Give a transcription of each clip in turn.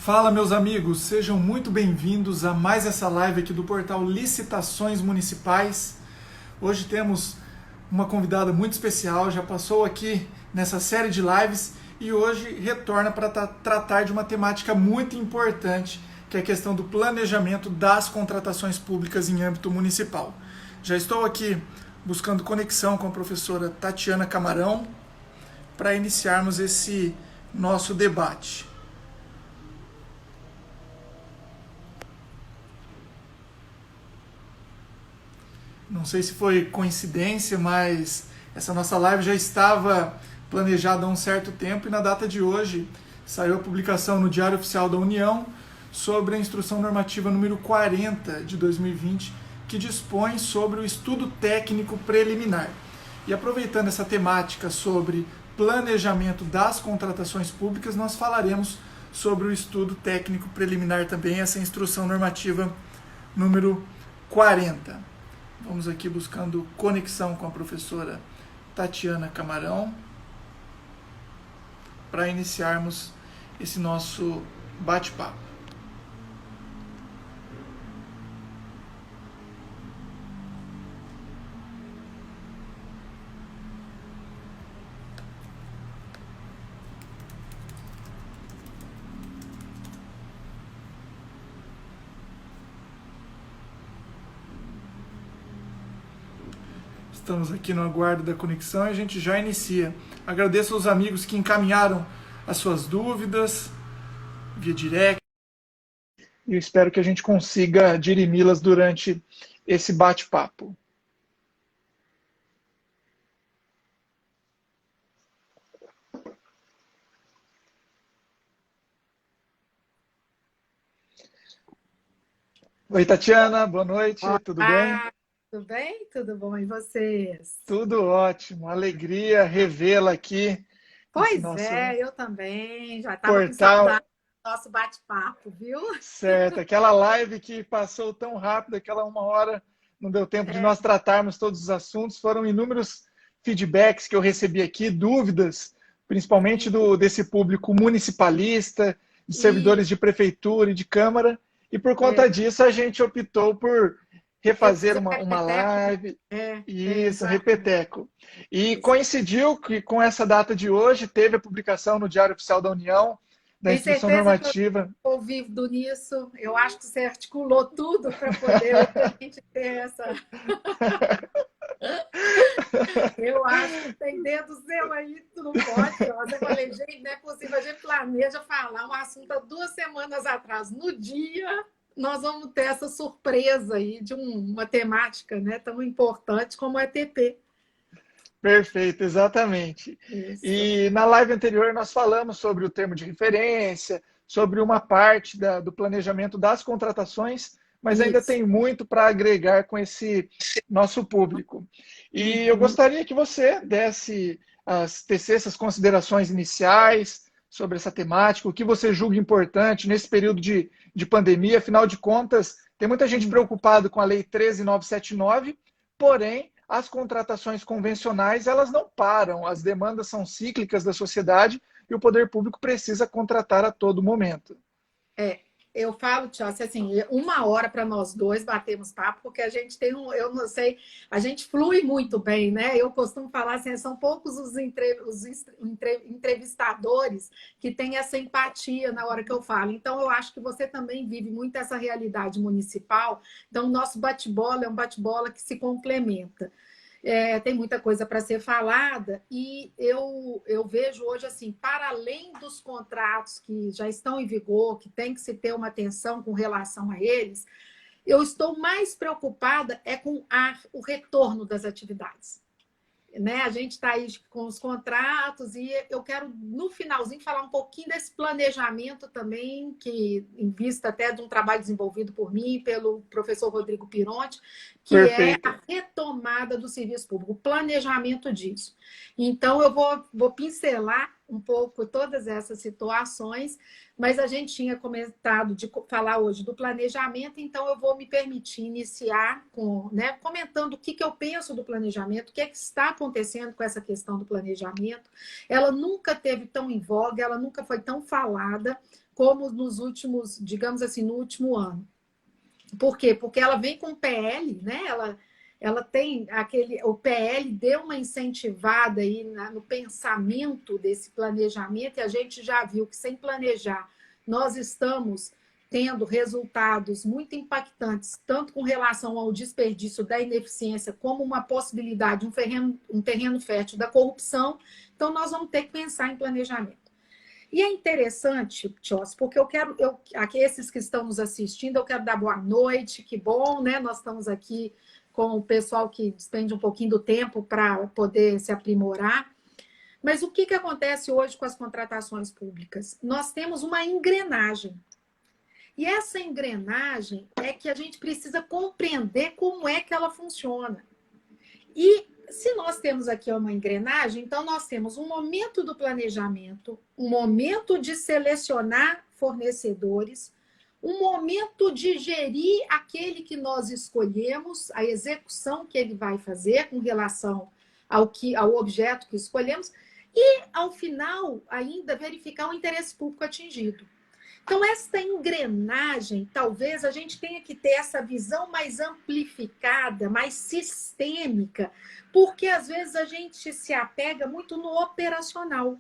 Fala, meus amigos, sejam muito bem-vindos a mais essa live aqui do portal Licitações Municipais. Hoje temos uma convidada muito especial, já passou aqui nessa série de lives e hoje retorna para tratar de uma temática muito importante, que é a questão do planejamento das contratações públicas em âmbito municipal. Já estou aqui buscando conexão com a professora Tatiana Camarão para iniciarmos esse nosso debate. Não sei se foi coincidência, mas essa nossa live já estava planejada há um certo tempo e na data de hoje saiu a publicação no Diário Oficial da União sobre a Instrução Normativa número 40 de 2020, que dispõe sobre o estudo técnico preliminar. E aproveitando essa temática sobre planejamento das contratações públicas, nós falaremos sobre o estudo técnico preliminar também, essa Instrução Normativa número 40. Vamos aqui buscando conexão com a professora Tatiana Camarão para iniciarmos esse nosso bate-papo. Estamos aqui no aguardo da conexão e a gente já inicia. Agradeço aos amigos que encaminharam as suas dúvidas via direct. E eu espero que a gente consiga dirimi-las durante esse bate-papo. Oi, Tatiana, boa noite, tudo bem? Tudo bem? Tudo bom? E vocês? Tudo ótimo, alegria revê-la aqui nesse Pois nosso é, eu também. Já estava com portal. saudade do nosso bate-papo, viu? Certo, aquela live que passou tão rápido, aquela uma hora, não deu tempo de nós tratarmos todos os assuntos, foram inúmeros feedbacks que eu recebi aqui, dúvidas, principalmente desse público municipalista, de servidores de prefeitura e de câmara, e por conta disso a gente optou por refazer Fazer uma repeteco, né? live, isso, Exatamente. repeteco. E coincidiu que com essa data de hoje teve a publicação no Diário Oficial da União da Tenho Instrução certeza que eu Normativa. estou ouvindo nisso. Eu acho que você articulou tudo para poder hoje a gente ter essa. Eu acho que tem dedo seu aí, tu não pode. Eu falei, gente, não é possível, a gente planeja falar um assunto há 2 semanas atrás. No dia, nós vamos ter essa surpresa aí de uma temática, né, tão importante como o ETP. Perfeito, exatamente. Isso. E na live anterior nós falamos sobre o termo de referência, sobre uma parte do planejamento das contratações, mas ainda Isso. tem muito para agregar com esse nosso público. E eu Uhum. gostaria que você tecesse essas considerações iniciais sobre essa temática, o que você julga importante nesse período de pandemia. Afinal de contas, tem muita gente preocupada com a Lei 13.979, porém as contratações convencionais elas não param, as demandas são cíclicas da sociedade e o poder público precisa contratar a todo momento. Eu falo, Tiago, assim, 1 hora para nós dois batermos papo, porque a gente tem eu não sei, a gente flui muito bem, né? Eu costumo falar assim, são poucos os entrevistadores que têm essa empatia na hora que eu falo. Então, eu acho que você também vive muito essa realidade municipal. Então, o nosso bate-bola é um bate-bola que se complementa. Tem muita coisa para ser falada e eu vejo hoje assim, para além dos contratos que já estão em vigor, que tem que se ter uma atenção com relação a eles, eu estou mais preocupada com o retorno das atividades. Né? A gente está aí com os contratos e eu quero, no finalzinho, falar um pouquinho desse planejamento também, que em vista até de um trabalho desenvolvido por mim e pelo professor Rodrigo Pironti, que é Perfeito. a retomada do serviço público, o planejamento disso. Então, eu vou pincelar um pouco todas essas situações, mas a gente tinha comentado de falar hoje do planejamento, então eu vou me permitir iniciar comentando o que eu penso do planejamento, o que está acontecendo com essa questão do planejamento. Ela nunca teve tão em voga, ela nunca foi tão falada como nos últimos, digamos assim, no último ano. Por quê? Porque ela vem com PL, né? Ela tem aquele. O PL deu uma incentivada aí no pensamento desse planejamento, e a gente já viu que sem planejar nós estamos tendo resultados muito impactantes, tanto com relação ao desperdício da ineficiência, como uma possibilidade, um terreno fértil da corrupção. Então, nós vamos ter que pensar em planejamento. E é interessante, Tios, porque aqui esses que estão nos assistindo, eu quero dar boa noite, que bom, né? Nós estamos aqui com o pessoal que despende um pouquinho do tempo para poder se aprimorar. Mas o que acontece hoje com as contratações públicas? Nós temos uma engrenagem. E essa engrenagem é que a gente precisa compreender como é que ela funciona. E se nós temos aqui uma engrenagem, então nós temos um momento do planejamento, um momento de selecionar fornecedores, um momento de gerir aquele que nós escolhemos, a execução que ele vai fazer com relação ao objeto que escolhemos, e, ao final, ainda verificar o interesse público atingido. Então, esta engrenagem, talvez a gente tenha que ter essa visão mais amplificada, mais sistêmica, porque às vezes a gente se apega muito no operacional.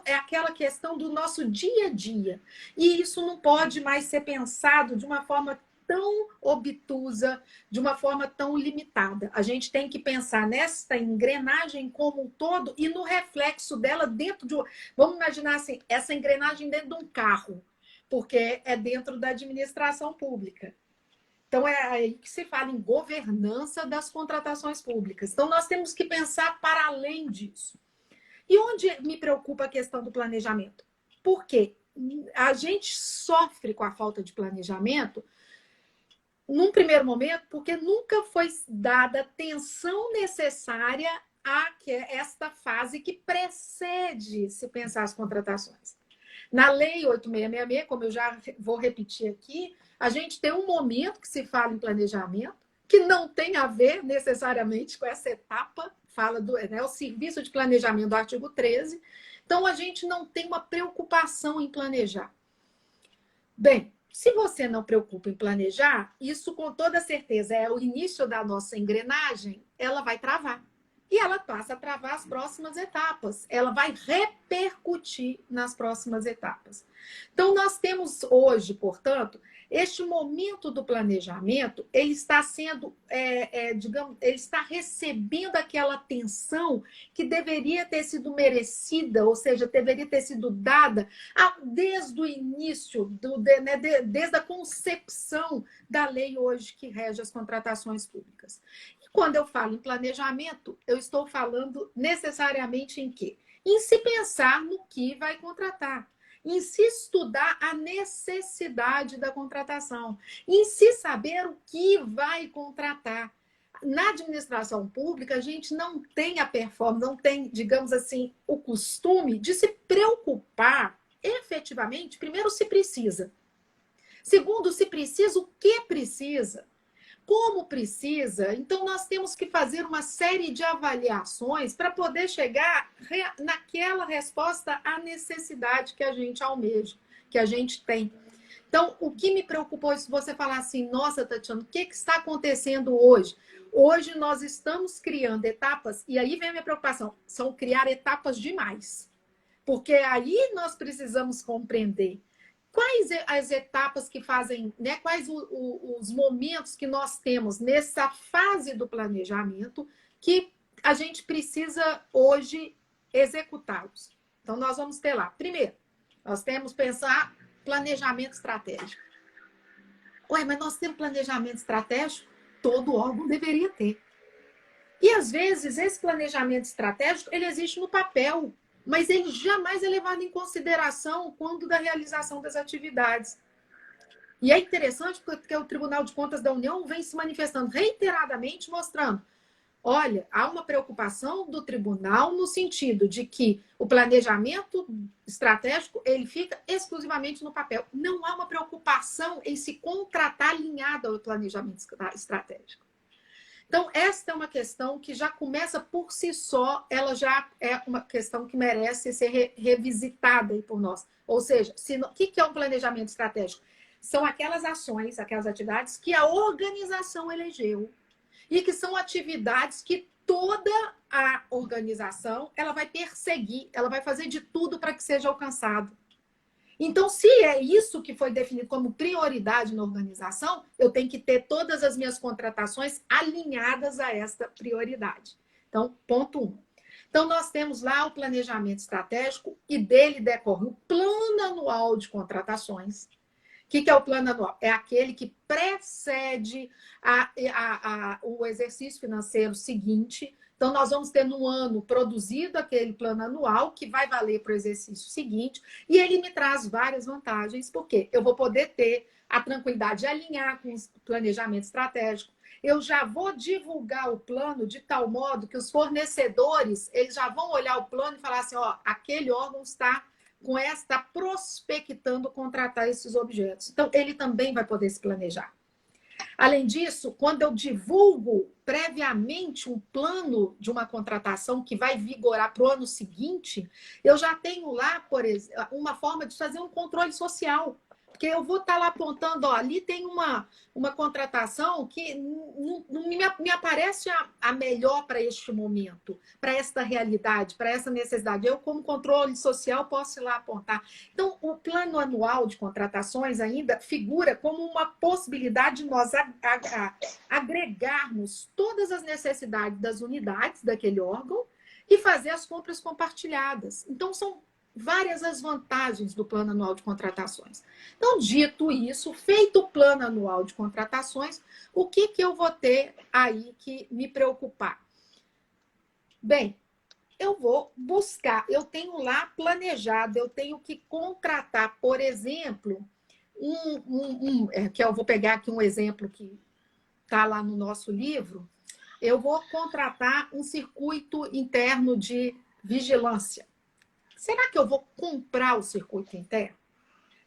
É aquela questão do nosso dia a dia. E isso não pode mais ser pensado de uma forma tão obtusa, de uma forma tão limitada. A gente tem que pensar nesta engrenagem como um todo e no reflexo dela dentro de... Vamos imaginar assim, essa engrenagem dentro de um carro, porque é dentro da administração pública. Então, é aí que se fala em governança das contratações públicas. Então, nós temos que pensar para além disso. E onde me preocupa a questão do planejamento? Porque a gente sofre com a falta de planejamento, num primeiro momento, porque nunca foi dada atenção necessária a esta fase que precede se pensar as contratações. Na Lei 8666, como eu já vou repetir aqui, a gente tem um momento que se fala em planejamento, que não tem a ver necessariamente com essa etapa, fala do o serviço de planejamento do artigo 13. Então, a gente não tem uma preocupação em planejar. Bem, se você não preocupa em planejar, isso com toda certeza é o início da nossa engrenagem, ela vai travar. E ela passa a travar as próximas etapas. Ela vai repercutir nas próximas etapas. Então, nós temos hoje, portanto, este momento do planejamento, ele está sendo, digamos, ele está recebendo aquela atenção que deveria ter sido merecida, ou seja, deveria ter sido dada desde o início, desde a concepção da lei hoje que rege as contratações públicas. Quando eu falo em planejamento, eu estou falando necessariamente em quê? Em se pensar no que vai contratar, em se estudar a necessidade da contratação, em se saber o que vai contratar. Na administração pública, a gente não tem a performance, não tem, digamos assim, o costume de se preocupar efetivamente, primeiro, se precisa. Segundo, se precisa, o que precisa. Como precisa, então nós temos que fazer uma série de avaliações para poder chegar naquela resposta à necessidade que a gente almeja, que a gente tem. Então, o que me preocupou é se você falar assim, nossa, Tatiana, o que está acontecendo hoje? Hoje nós estamos criando etapas, e aí vem a minha preocupação, são criar etapas demais. Porque aí nós precisamos compreender quais as etapas que fazem, né? Quais os momentos que nós temos nessa fase do planejamento que a gente precisa hoje executá-los. Então, nós vamos ter lá. Primeiro, nós temos que pensar planejamento estratégico. Ué, mas nós temos planejamento estratégico? Todo órgão deveria ter. E, às vezes, esse planejamento estratégico, ele existe no papel, mas ele jamais é levado em consideração quando da realização das atividades. E é interessante porque o Tribunal de Contas da União vem se manifestando reiteradamente, mostrando, olha, há uma preocupação do tribunal no sentido de que o planejamento estratégico ele fica exclusivamente no papel. Não há uma preocupação em se contratar alinhado ao planejamento estratégico. Então, esta é uma questão que já começa por si só, ela já é uma questão que merece ser revisitada aí por nós. Ou seja, o que é um planejamento estratégico? São aquelas ações, aquelas atividades que a organização elegeu e que são atividades que toda a organização ela vai perseguir, ela vai fazer de tudo para que seja alcançado. Então, se é isso que foi definido como prioridade na organização, eu tenho que ter todas as minhas contratações alinhadas a esta prioridade. Então, ponto 1. Então, nós temos lá o planejamento estratégico e dele decorre o plano anual de contratações. O que é o plano anual? É aquele que precede o exercício financeiro seguinte. Então, nós vamos ter no ano produzido aquele plano anual que vai valer para o exercício seguinte, e ele me traz várias vantagens, porque eu vou poder ter a tranquilidade de alinhar com o planejamento estratégico. Eu já vou divulgar o plano de tal modo que os fornecedores eles já vão olhar o plano e falar assim, ó, aquele órgão está prospectando contratar esses objetos. Então, ele também vai poder se planejar. Além disso, quando eu divulgo previamente um plano de uma contratação que vai vigorar para o ano seguinte, eu já tenho lá, por exemplo, uma forma de fazer um controle social. Porque eu vou estar lá apontando, ó, ali tem uma contratação que não me aparece a melhor para este momento, para esta realidade, para essa necessidade. Eu, como controle social, posso ir lá apontar. Então, o plano anual de contratações ainda figura como uma possibilidade de nós agregarmos todas as necessidades das unidades daquele órgão e fazer as compras compartilhadas. Então, são várias as vantagens do plano anual de contratações. Então, dito isso, feito o plano anual de contratações, o que eu vou ter aí que me preocupar? Bem, eu vou buscar, eu tenho lá planejado, eu tenho que contratar, por exemplo, que eu vou pegar aqui um exemplo que está lá no nosso livro, eu vou contratar um circuito interno de vigilância. Será que eu vou comprar o circuito interno?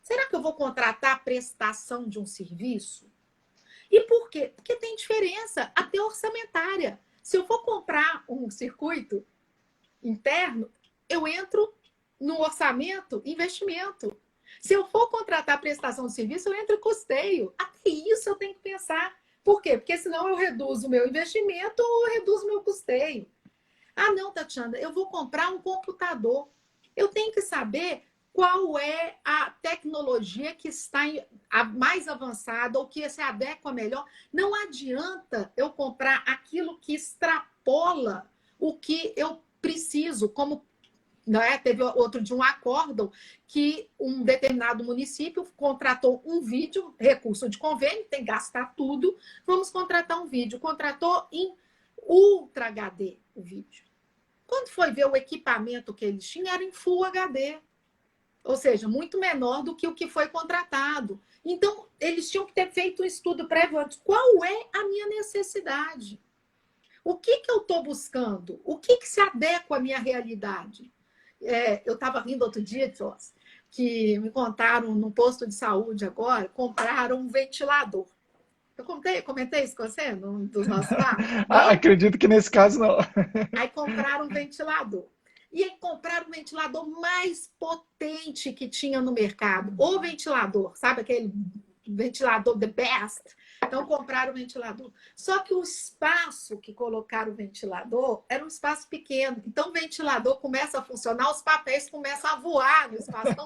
Será que eu vou contratar a prestação de um serviço? E por quê? Porque tem diferença até orçamentária. Se eu for comprar um circuito interno, eu entro no orçamento investimento. Se eu for contratar a prestação de serviço, eu entro em custeio. Até isso eu tenho que pensar. Por quê? Porque senão eu reduzo o meu investimento ou eu reduzo o meu custeio. Ah, não, Tatiana, eu vou comprar um computador. Eu tenho que saber qual é a tecnologia que está mais avançada ou que se adequa melhor. Não adianta eu comprar aquilo que extrapola o que eu preciso, como teve outro de um acórdão que um determinado município contratou um vídeo, recurso de convênio, tem que gastar tudo, vamos contratar um vídeo. Contratou em Ultra HD o vídeo. Quando foi ver o equipamento que eles tinham, era em Full HD. Ou seja, muito menor do que o que foi contratado. Então, eles tinham que ter feito um estudo prévio antes. Qual é a minha necessidade? O que eu estou buscando? O que se adequa à minha realidade? Eu estava rindo outro dia, que me contaram num posto de saúde agora, compraram um ventilador. Eu comentei isso com você dos nossos papos? Acredito que nesse caso não. Aí compraram um ventilador. E aí compraram o ventilador mais potente que tinha no mercado. O ventilador, sabe aquele ventilador the best? Então compraram o ventilador. Só que o espaço que colocaram o ventilador era um espaço pequeno. Então o ventilador começa a funcionar, os papéis começam a voar no espaço. Então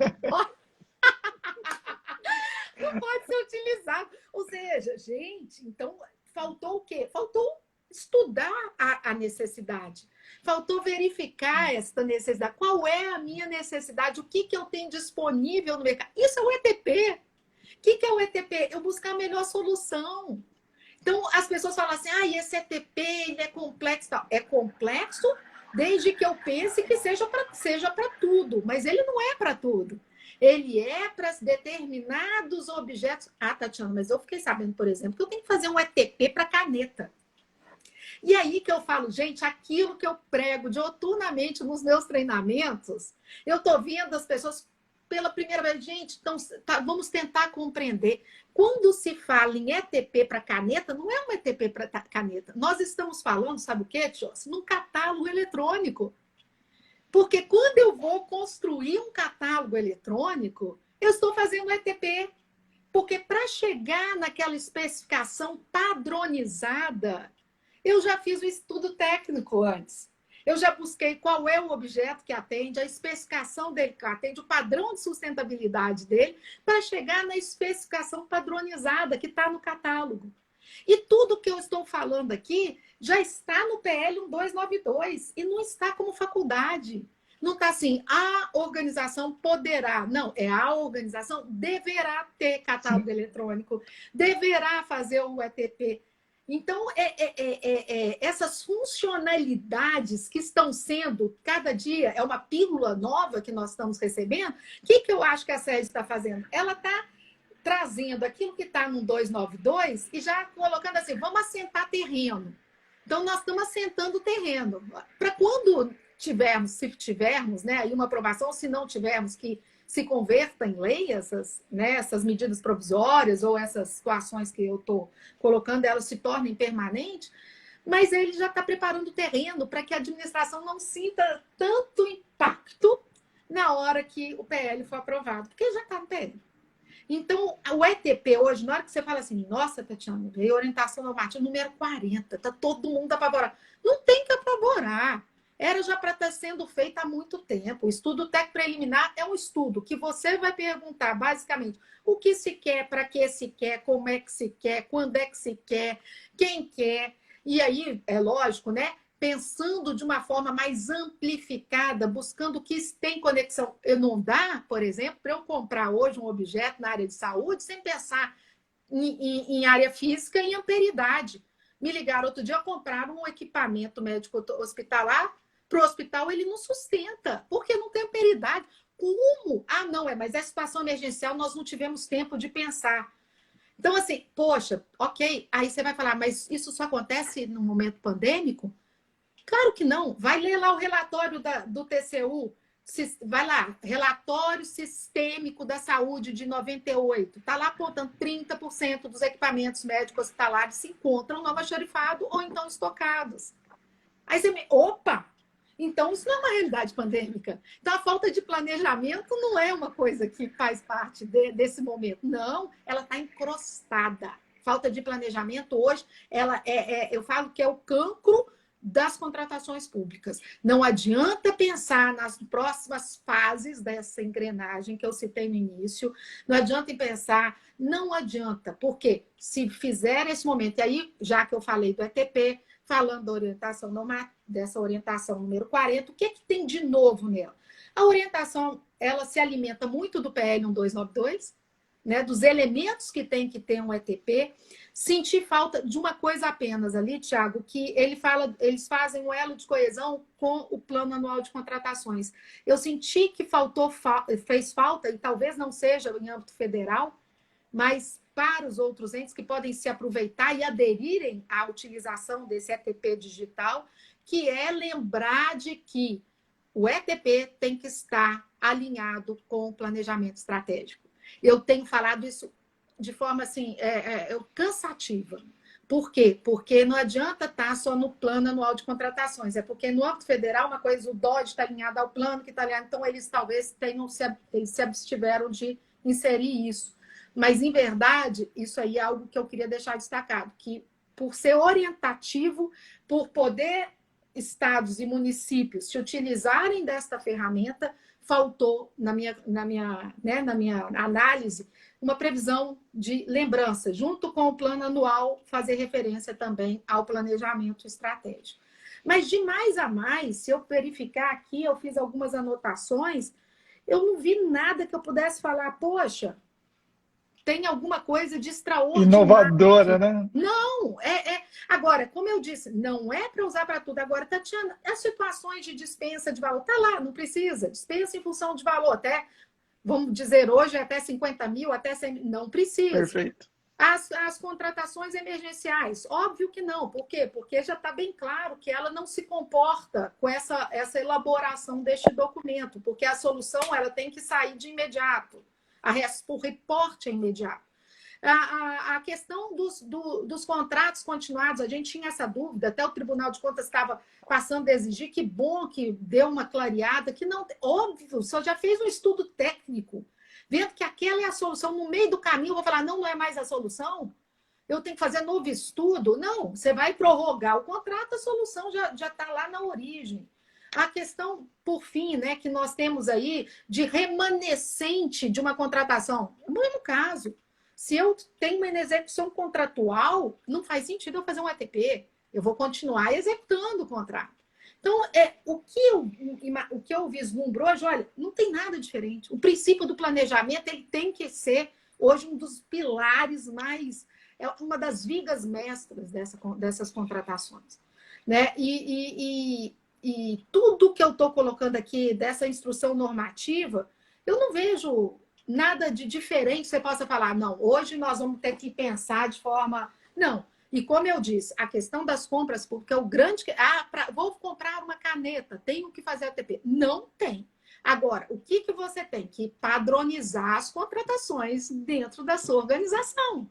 não pode ser utilizado. Ou seja, gente, então faltou o quê? Faltou estudar a necessidade. Faltou verificar esta necessidade. Qual é a minha necessidade? O que eu tenho disponível no mercado? Isso é o ETP. O que é o ETP? Eu buscar a melhor solução. Então, as pessoas falam assim, esse ETP ele é complexo. É complexo desde que eu pense que seja para tudo. Mas ele não é para tudo. Ele é para determinados objetos. Tatiana, mas eu fiquei sabendo, por exemplo, que eu tenho que fazer um ETP para caneta. E aí que eu falo, gente, aquilo que eu prego dioturnamente nos meus treinamentos, eu estou vendo as pessoas pela primeira vez, gente, então, vamos tentar compreender. Quando se fala em ETP para caneta, não é um ETP para caneta. Nós estamos falando, sabe o quê, Josi? Num catálogo eletrônico. Porque quando eu vou construir um catálogo eletrônico, eu estou fazendo ETP. Porque para chegar naquela especificação padronizada, eu já fiz o estudo técnico antes. Eu já busquei qual é o objeto que atende, a especificação dele que atende, o padrão de sustentabilidade dele, para chegar na especificação padronizada que está no catálogo. E tudo que eu estou falando aqui já está no PL 1292 e não está como faculdade. Não está assim, a organização poderá. Não, é a organização deverá ter catálogo eletrônico, deverá fazer o ETP. Então, essas funcionalidades que estão sendo, cada dia, é uma pílula nova que nós estamos recebendo. O que eu acho que a SES está fazendo? Ela está trazendo aquilo que está no 292 e já colocando assim, vamos assentar terreno. Então, nós estamos assentando terreno. Para quando tivermos, se tivermos, né, aí uma aprovação, se não tivermos, que se converta em lei essas, né, essas medidas provisórias ou essas situações que eu estou colocando, elas se tornem permanentes, mas ele já está preparando o terreno para que a administração não sinta tanto impacto na hora que o PL for aprovado, porque já está no PL. Então, o ETP hoje, na hora que você fala assim, nossa, Tatiana, veio orientação normativa número 40, está todo mundo apavorado. Não tem que apavorar. Era já para estar sendo feita há muito tempo. O estudo técnico preliminar é um estudo que você vai perguntar, basicamente, o que se quer, para que se quer, como é que se quer, quando é que se quer, quem quer. E aí, é lógico, né? Pensando de uma forma mais amplificada, buscando o que tem conexão. Eu não dá, por exemplo, para eu comprar hoje um objeto na área de saúde sem pensar em área física e em amperidade. Me ligaram outro dia, compraram um equipamento médico hospitalar, para o hospital ele não sustenta, porque não tem amperidade. Como? Ah, não, mas é situação emergencial, nós não tivemos tempo de pensar. Então, assim, poxa, ok, aí você vai falar, mas isso só acontece no momento pandêmico? Claro que não. Vai ler lá o relatório do TCU, vai lá, relatório sistêmico da saúde de 98. Está lá apontando 30% dos equipamentos médicos hospitalares se encontram no almoxarifado ou então estocados. Aí você opa! Então, isso não é uma realidade pandêmica. Então, a falta de planejamento não é uma coisa que faz parte desse momento. Não, ela está encrostada. Falta de planejamento hoje, eu falo que é o cancro das contratações públicas. Não adianta pensar nas próximas fases dessa engrenagem que eu citei no início, não adianta pensar, não adianta, porque se fizer esse momento, e aí, já que eu falei do ETP, falando da orientação dessa orientação número 40, o que tem de novo nela? A orientação, ela se alimenta muito do PL 1292, né, dos elementos que tem que ter um ETP. Senti falta de uma coisa apenas ali, Tiago, que eles fazem um elo de coesão com o plano anual de contratações. Eu senti que fez falta, e talvez não seja em âmbito federal, mas para os outros entes que podem se aproveitar e aderirem à utilização desse ETP digital, que é lembrar de que o ETP tem que estar alinhado com o planejamento estratégico. Eu tenho falado isso de forma assim, cansativa. Por quê? Porque não adianta estar só no plano anual de contratações. É porque no âmbito federal, uma coisa, o DOD está alinhado ao plano que está alinhado, então eles talvez eles se abstiveram de inserir isso. Mas, em verdade, isso aí é algo que eu queria deixar destacado, que por ser orientativo, por poder estados e municípios se utilizarem desta ferramenta, faltou, na minha análise, uma previsão de lembrança, junto com o plano anual, fazer referência também ao planejamento estratégico. Mas, de mais a mais, se eu verificar aqui, eu fiz algumas anotações, eu não vi nada que eu pudesse falar, poxa, tem alguma coisa de extraordinário. Inovadora, né? Não, Agora, como eu disse, não é para usar para tudo. Agora, Tatiana, as situações de dispensa de valor, tá lá, não precisa. Dispensa em função de valor, até, vamos dizer, hoje até 50 mil, até 100 mil, não precisa. Perfeito. As contratações emergenciais, óbvio que não. Por quê? Porque já está bem claro que ela não se comporta com essa elaboração deste documento, porque a solução ela tem que sair de imediato. O reporte é imediato. A questão dos contratos continuados, a gente tinha essa dúvida, até o Tribunal de Contas estava passando a exigir, que bom que deu uma clareada, que não, óbvio, só já fez um estudo técnico, vendo que aquela é a solução, no meio do caminho, eu vou falar, não é mais a solução, eu tenho que fazer novo estudo. Não, você vai prorrogar o contrato, a solução já está lá na origem. A questão, por fim, né, que nós temos aí de remanescente de uma contratação, no mesmo caso. Se eu tenho uma execução contratual, não faz sentido eu fazer um ETP. Eu vou continuar executando o contrato. Então, o que eu vislumbro hoje, olha, não tem nada diferente. O princípio do planejamento ele tem que ser, hoje, um dos pilares mais... É uma das vigas mestras dessas contratações. Né? E tudo que eu estou colocando aqui dessa instrução normativa, eu não vejo nada de diferente você possa falar, não, hoje nós vamos ter que pensar de forma... Não. E como eu disse, a questão das compras, porque o grande... vou comprar uma caneta, tenho que fazer ATP. Não tem. Agora, o que você tem? Que padronizar as contratações dentro da sua organização.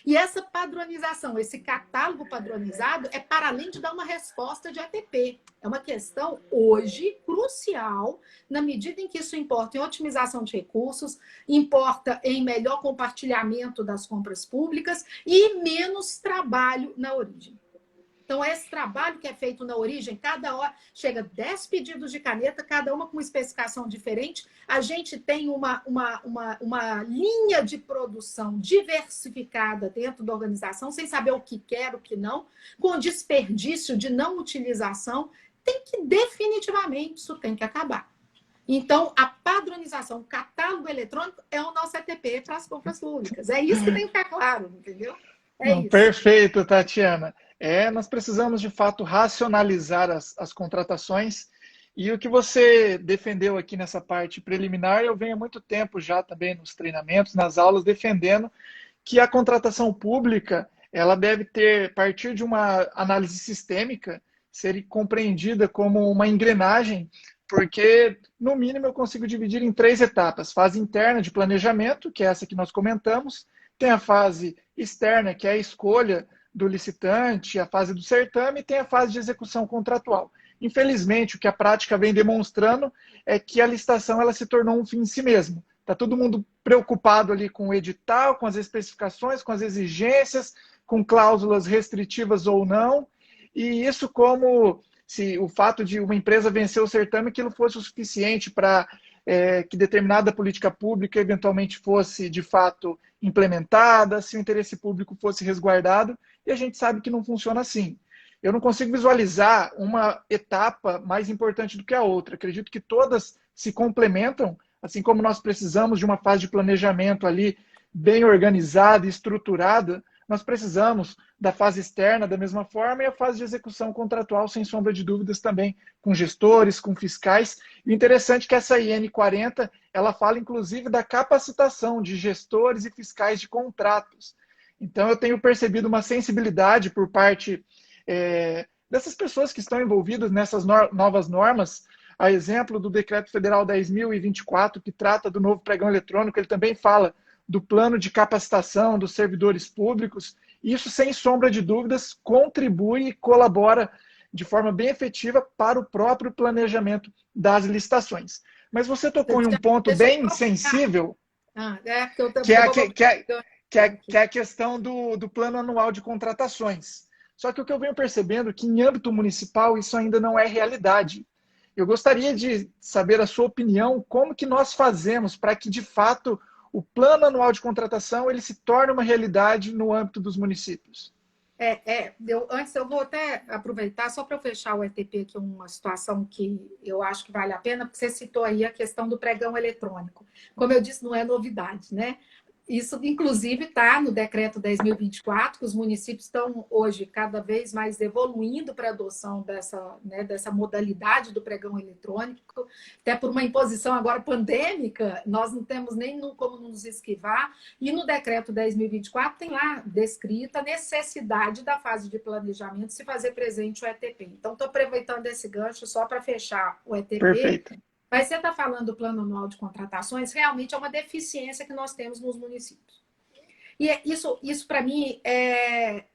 E essa padronização, esse catálogo padronizado, é para além de dar uma resposta de ATP. É uma questão, hoje, crucial, na medida em que isso importa em otimização de recursos, importa em melhor compartilhamento das compras públicas e menos trabalho na origem. Então, esse trabalho que é feito na origem, cada hora chega 10 pedidos de caneta, cada uma com uma especificação diferente. A gente tem uma linha de produção diversificada dentro da organização, sem saber o que quer, o que não, com desperdício de não utilização. Definitivamente, isso tem que acabar. Então, a padronização, o catálogo eletrônico é o nosso ETP para as compras públicas. É isso que tem que ficar claro, entendeu? Não, perfeito, Tatiana. Nós precisamos, de fato, racionalizar as contratações. E o que você defendeu aqui nessa parte preliminar, eu venho há muito tempo já também nos treinamentos, nas aulas, defendendo que a contratação pública ela deve partir de uma análise sistêmica, ser compreendida como uma engrenagem, porque, no mínimo, eu consigo dividir em 3 etapas. Fase interna de planejamento, que é essa que nós comentamos, tem a fase externa, que é a escolha do licitante, a fase do certame, e tem a fase de execução contratual. Infelizmente, o que a prática vem demonstrando é que a licitação ela se tornou um fim em si mesmo. Está todo mundo preocupado ali com o edital, com as especificações, com as exigências, com cláusulas restritivas ou não, e isso como se o fato de uma empresa vencer o certame, aquilo fosse o suficiente para que determinada política pública eventualmente fosse, de fato, implementada, se o interesse público fosse resguardado, e a gente sabe que não funciona assim. Eu não consigo visualizar uma etapa mais importante do que a outra. Acredito que todas se complementam, assim como nós precisamos de uma fase de planejamento ali bem organizada e estruturada, nós precisamos da fase externa da mesma forma e a fase de execução contratual, sem sombra de dúvidas, também com gestores, com fiscais. E o interessante é que essa IN 40, ela fala inclusive da capacitação de gestores e fiscais de contratos. Então eu tenho percebido uma sensibilidade por parte dessas pessoas que estão envolvidas nessas novas normas, a exemplo do Decreto Federal 10.024, que trata do novo pregão eletrônico, ele também fala do plano de capacitação dos servidores públicos. Isso, sem sombra de dúvidas, contribui e colabora de forma bem efetiva para o próprio planejamento das licitações. Mas você tocou em um ponto bem sensível, que é a questão do plano anual de contratações. Só que o que eu venho percebendo é que, em âmbito municipal, isso ainda não é realidade. Eu gostaria de saber a sua opinião, como que nós fazemos para que, de fato, o plano anual de contratação ele se torne uma realidade no âmbito dos municípios. Antes eu vou até aproveitar, só para eu fechar o ETP aqui, uma situação que eu acho que vale a pena, porque você citou aí a questão do pregão eletrônico. Como eu disse, não é novidade, né? Isso, inclusive, está no decreto 10.024, que os municípios estão hoje cada vez mais evoluindo para a adoção dessa, né, dessa modalidade do pregão eletrônico, até por uma imposição agora pandêmica, nós não temos nem como nos esquivar, e no decreto 10.024 tem lá descrita a necessidade da fase de planejamento se fazer presente o ETP. Então, estou aproveitando esse gancho só para fechar o ETP. Perfeito. Mas você está falando do plano anual de contratações, realmente é uma deficiência que nós temos nos municípios. E isso para mim, é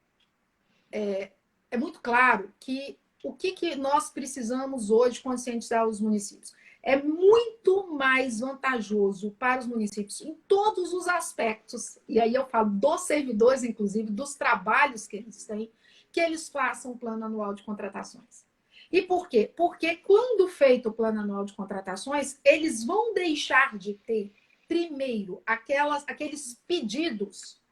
muito claro que o que nós precisamos hoje conscientizar os municípios. É muito mais vantajoso para os municípios em todos os aspectos, e aí eu falo dos servidores, inclusive, dos trabalhos que eles têm, que eles façam um plano anual de contratações. E por quê? Porque quando feito o plano anual de contratações, eles vão deixar de ter, primeiro, aqueles pedidos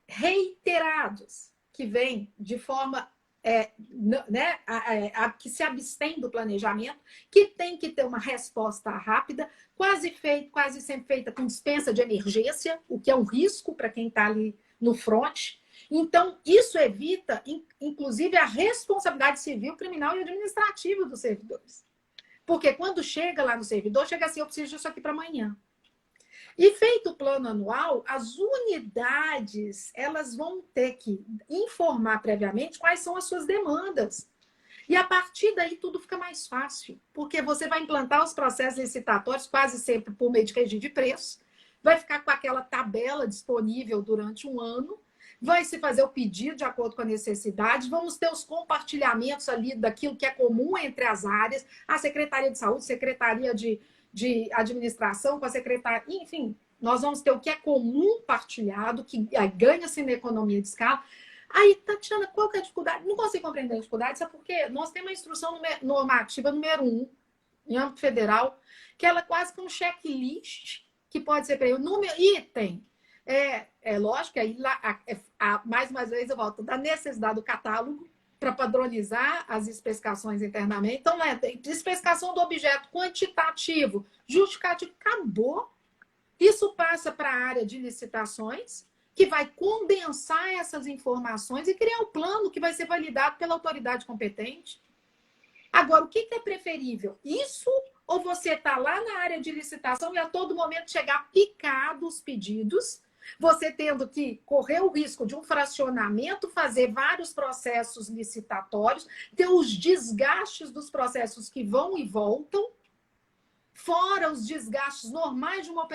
reiterados que vêm de forma que se abstém do planejamento, que tem que ter uma resposta rápida, quase sempre feita com dispensa de emergência, o que é um risco para quem está ali no front. Então, isso evita, inclusive, a responsabilidade civil, criminal e administrativa dos servidores. Porque quando chega lá no servidor, chega assim, eu preciso disso aqui para amanhã. E feito o plano anual, as unidades elas vão ter que informar previamente quais são as suas demandas. E a partir daí tudo fica mais fácil, porque você vai implantar os processos licitatórios quase sempre por meio de regime de preço, vai ficar com aquela tabela disponível durante um ano, vai se fazer o pedido de acordo com a necessidade, vamos ter os compartilhamentos ali daquilo que é comum entre as áreas, a Secretaria de Saúde, Secretaria de Administração, com a Secretaria, enfim, nós vamos ter o que é comum partilhado, que ganha-se na economia de escala. Aí, Tatiana, qual que é a dificuldade? Não consigo compreender a dificuldade, sabe por quê? Nós temos uma instrução normativa número 1, em âmbito federal, que ela é quase que um checklist, que pode ser para número item. É lógico, aí mais uma vez eu volto da necessidade do catálogo para padronizar as especificações internamente. Então, tem especificação do objeto quantitativo, justificativo, acabou. Isso passa para a área de licitações, que vai condensar essas informações e criar um plano que vai ser validado pela autoridade competente. Agora, o que é preferível? Isso ou você está lá na área de licitação e a todo momento chegar picado os pedidos, você tendo que correr o risco de um fracionamento, fazer vários processos licitatórios, ter os desgastes dos processos que vão e voltam, fora os desgastes normais de uma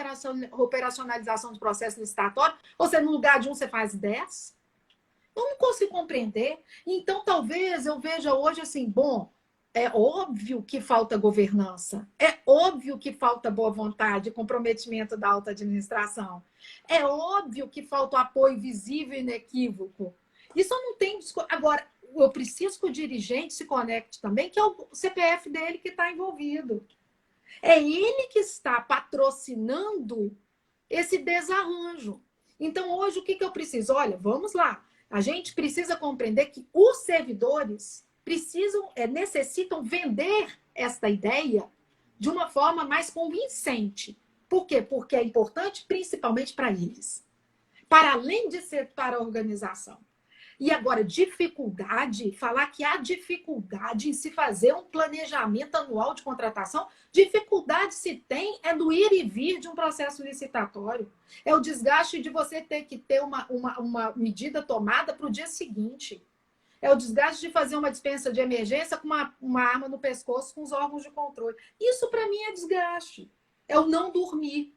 operacionalização do processo licitatório, ou seja, no lugar de um você faz 10. Eu não consigo compreender. Então, talvez eu veja hoje assim, bom, é óbvio que falta governança, é óbvio que falta boa vontade, comprometimento da alta administração, é óbvio que falta o apoio visível e inequívoco. Isso eu não tenho... Agora, eu preciso que o dirigente se conecte também, que é o CPF dele que está envolvido. É ele que está patrocinando esse desarranjo. Então, hoje, o que eu preciso? Olha, vamos lá. A gente precisa compreender que os servidores necessitam vender esta ideia de uma forma mais convincente. Por quê? Porque é importante principalmente para eles. Para além de ser para a organização. E agora, dificuldade, falar que há dificuldade em se fazer um planejamento anual de contratação, dificuldade se tem é do ir e vir de um processo licitatório. É o desgaste de você ter que ter uma medida tomada para o dia seguinte. É o desgaste de fazer uma dispensa de emergência com uma arma no pescoço com os órgãos de controle. Isso, para mim, é desgaste. É o não dormir.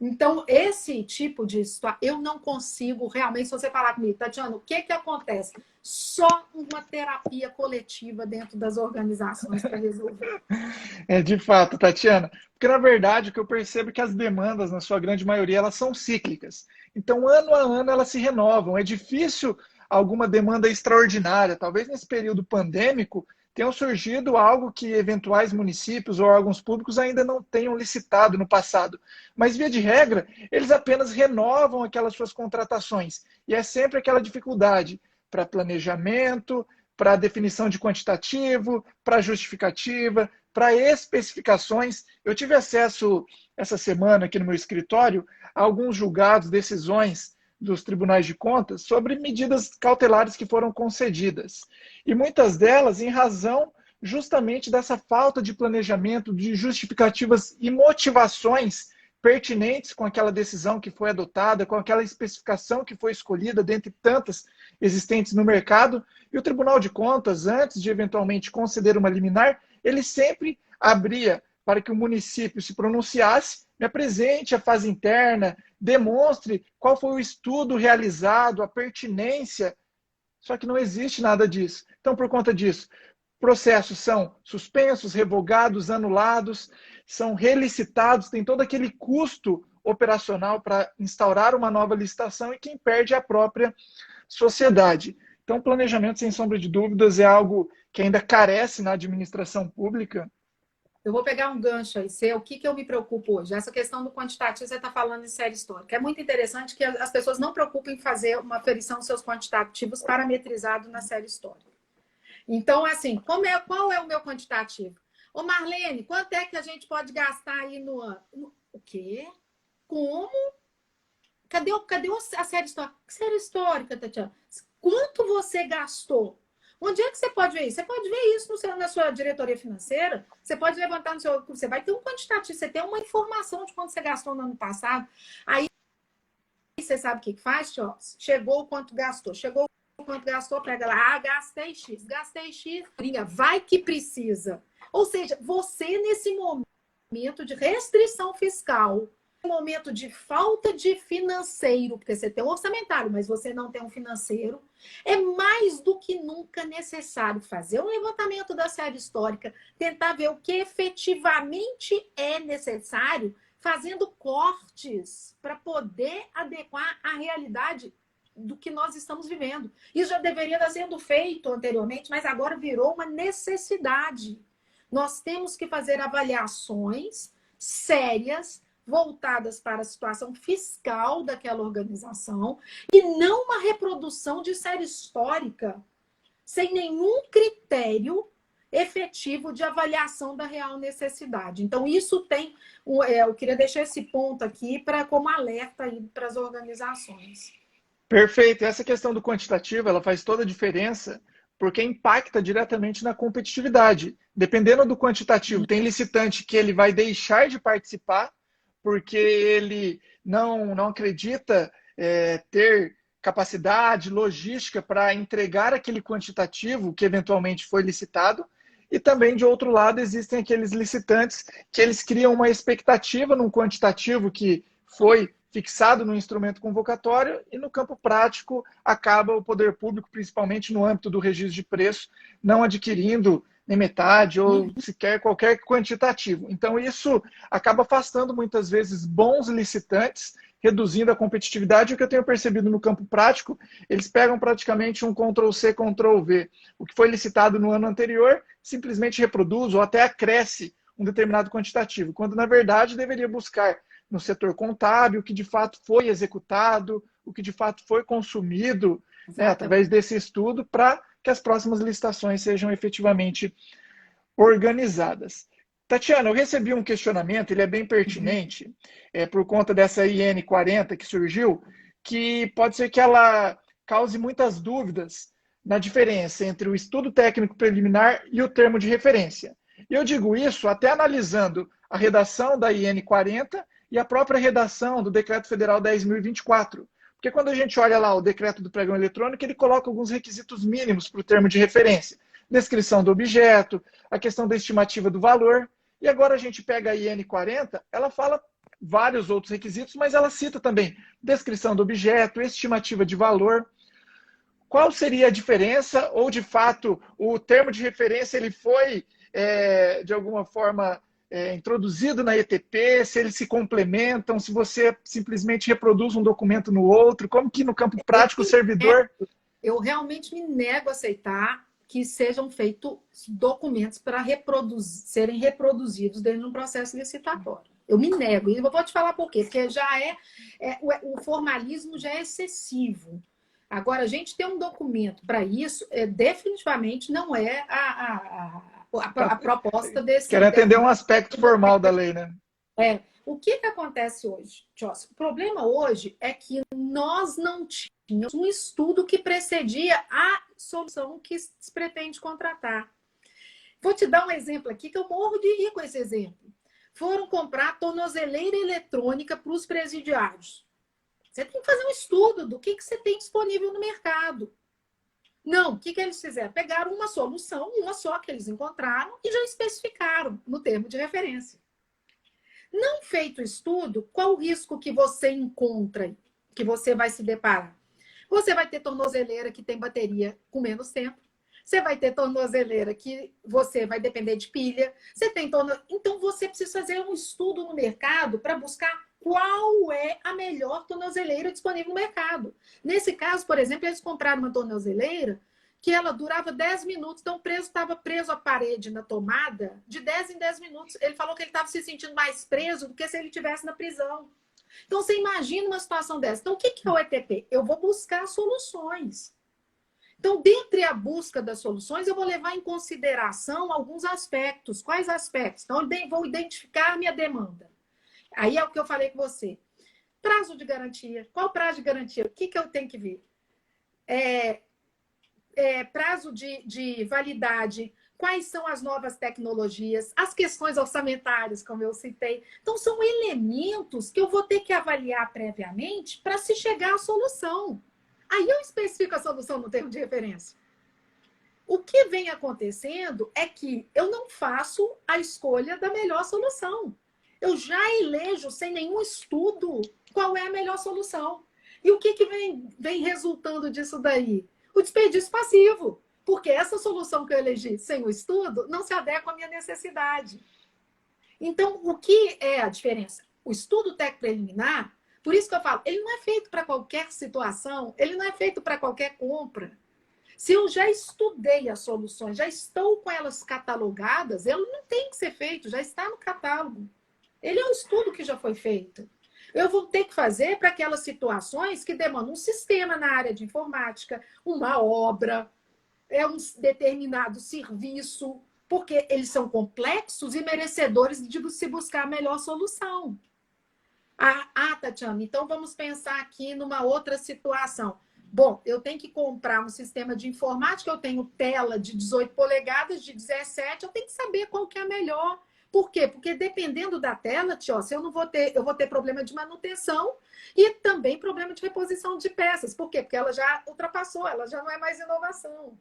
Então, esse tipo de situação, eu não consigo realmente, se você falar comigo, Tatiana, o que acontece? Só uma terapia coletiva dentro das organizações para resolver. De fato, Tatiana, porque na verdade o que eu percebo é que as demandas, na sua grande maioria, elas são cíclicas. Então, ano a ano, elas se renovam. É difícil alguma demanda extraordinária. Talvez nesse período pandêmico tenham surgido algo que eventuais municípios ou órgãos públicos ainda não tenham licitado no passado. Mas, via de regra, eles apenas renovam aquelas suas contratações. E é sempre aquela dificuldade para planejamento, para definição de quantitativo, para justificativa, para especificações. Eu tive acesso essa semana aqui no meu escritório a alguns julgados, decisões dos tribunais de contas sobre medidas cautelares que foram concedidas. E muitas delas em razão justamente dessa falta de planejamento, de justificativas e motivações pertinentes com aquela decisão que foi adotada, com aquela especificação que foi escolhida, dentre tantas existentes no mercado. E o Tribunal de Contas, antes de eventualmente conceder uma liminar, ele sempre abria para que o município se pronunciasse, me apresente a fase interna, demonstre qual foi o estudo realizado, a pertinência, só que não existe nada disso. Então, por conta disso, processos são suspensos, revogados, anulados, são relicitados, tem todo aquele custo operacional para instaurar uma nova licitação e quem perde é a própria sociedade. Então, planejamento, sem sombra de dúvidas, é algo que ainda carece na administração pública. Eu vou pegar um gancho aí, o que eu me preocupo hoje? Essa questão do quantitativo, você está falando em série histórica. É muito interessante que as pessoas não preocupem em fazer uma aferição dos seus quantitativos parametrizados na série histórica. Então, assim, qual é o meu quantitativo? Ô, Marlene, quanto é que a gente pode gastar aí no ano? O quê? Como? Cadê a série histórica? Que série histórica, Tatiana? Quanto você gastou? Onde é que você pode ver isso? Você pode ver isso na sua diretoria financeira. Você pode levantar no seu... Você vai ter um quantitativo, você tem uma informação de quanto você gastou no ano passado. Aí você sabe o que faz, Tio? Chegou o quanto gastou. Chegou o quanto gastou, pega lá. Ah, gastei X. Vai que precisa. Ou seja, você nesse momento de restrição fiscal, momento de falta de financeiro, porque você tem um orçamentário, mas você não tem um financeiro, é mais do que nunca necessário fazer um levantamento da série histórica, tentar ver o que efetivamente é necessário, fazendo cortes para poder adequar à realidade do que nós estamos vivendo. Isso já deveria estar sendo feito anteriormente, mas agora virou uma necessidade. Nós temos que fazer avaliações sérias, voltadas para a situação fiscal daquela organização e não uma reprodução de série histórica sem nenhum critério efetivo de avaliação da real necessidade. Então, isso tem... eu queria deixar esse ponto aqui como alerta aí para as organizações. Perfeito. Essa questão do quantitativo, ela faz toda a diferença porque impacta diretamente na competitividade. Dependendo do quantitativo, tem licitante que ele vai deixar de participar porque ele não acredita ter capacidade, logística para entregar aquele quantitativo que eventualmente foi licitado. E também, de outro lado, existem aqueles licitantes que eles criam uma expectativa num quantitativo que foi fixado no instrumento convocatório e no campo prático acaba o poder público, principalmente no âmbito do registro de preço, não adquirindo nem metade ou sequer qualquer quantitativo. Então, isso acaba afastando muitas vezes bons licitantes, reduzindo a competitividade. O que eu tenho percebido no campo prático, eles pegam praticamente um Ctrl+C, Ctrl+V. O que foi licitado no ano anterior, simplesmente reproduz ou até acresce um determinado quantitativo, quando na verdade deveria buscar no setor contábil o que de fato foi executado, o que de fato foi consumido, através desse estudo, para que as próximas licitações sejam efetivamente organizadas. Tatiana, eu recebi um questionamento, ele é bem pertinente, por conta dessa IN 40 que surgiu, que pode ser que ela cause muitas dúvidas na diferença entre o estudo técnico preliminar e o termo de referência. E eu digo isso até analisando a redação da IN 40 e a própria redação do Decreto Federal 10.024. Porque quando a gente olha lá o decreto do pregão eletrônico, ele coloca alguns requisitos mínimos para o termo de referência. Descrição do objeto, a questão da estimativa do valor. E agora a gente pega a IN 40, ela fala vários outros requisitos, mas ela cita também descrição do objeto, estimativa de valor. Qual seria a diferença? Ou, de fato, o termo de referência ele foi, de alguma forma, introduzido na ETP, se eles se complementam, se você simplesmente reproduz um documento no outro, como que no campo prático o servidor... Eu realmente me nego a aceitar que sejam feitos documentos para serem reproduzidos dentro de um processo licitatório. Eu me nego, e eu vou te falar por quê, porque já o formalismo já é excessivo. Agora, a gente ter um documento para isso, definitivamente não é a proposta desse... Quer atender um aspecto formal da lei, né? O que acontece hoje, Joss? O problema hoje é que nós não tínhamos um estudo que precedia a solução que se pretende contratar. Vou te dar um exemplo aqui que eu morro de rir com esse exemplo. Foram comprar tornozeleira eletrônica para os presidiários. Você tem que fazer um estudo do que você tem disponível no mercado. Não, o que eles fizeram? Pegaram uma solução, uma só que eles encontraram, e já especificaram no termo de referência. Não feito estudo, qual o risco que você encontra, que você vai se deparar? Você vai ter tornozeleira que tem bateria com menos tempo. Você vai ter tornozeleira que você vai depender de pilha. Então, você precisa fazer um estudo no mercado para buscar qual é a melhor tornozeleira disponível no mercado. Nesse caso, por exemplo, eles compraram uma tornozeleira que ela durava 10 minutos, então o preso estava preso à parede na tomada de 10 em 10 minutos. Ele falou que ele estava se sentindo mais preso do que se ele estivesse na prisão. Então, você imagina uma situação dessa. Então, o que é o ETP? Eu vou buscar soluções. Então, dentre a busca das soluções, eu vou levar em consideração alguns aspectos. Quais aspectos? Então, eu vou identificar a minha demanda. Aí é o que eu falei com você. Prazo de garantia. Qual prazo de garantia? O que eu tenho que ver? Prazo de validade. Quais são as novas tecnologias? As questões orçamentárias, como eu citei. Então, são elementos que eu vou ter que avaliar previamente para se chegar à solução. Aí eu especifico a solução no termo de referência. O que vem acontecendo é que eu não faço a escolha da melhor solução. Eu já elejo, sem nenhum estudo, qual é a melhor solução. E o que vem resultando disso daí? O desperdício passivo. Porque essa solução que eu elegi sem o estudo não se adequa à minha necessidade. Então, o que é a diferença? O estudo técnico preliminar, por isso que eu falo, ele não é feito para qualquer situação, ele não é feito para qualquer compra. Se eu já estudei as soluções, já estou com elas catalogadas, ele não tem que ser feito, já está no catálogo. Ele é um estudo que já foi feito. Eu vou ter que fazer para aquelas situações que demandam um sistema na área de informática, uma obra, um determinado serviço, porque eles são complexos e merecedores de se buscar a melhor solução. Tatiana, então vamos pensar aqui numa outra situação. Bom, eu tenho que comprar um sistema de informática, eu tenho tela de 18 polegadas, de 17, eu tenho que saber qual que é a melhor. Por quê? Porque dependendo da tela, eu vou ter problema de manutenção e também problema de reposição de peças. Por quê? Porque ela já ultrapassou, ela já não é mais inovação.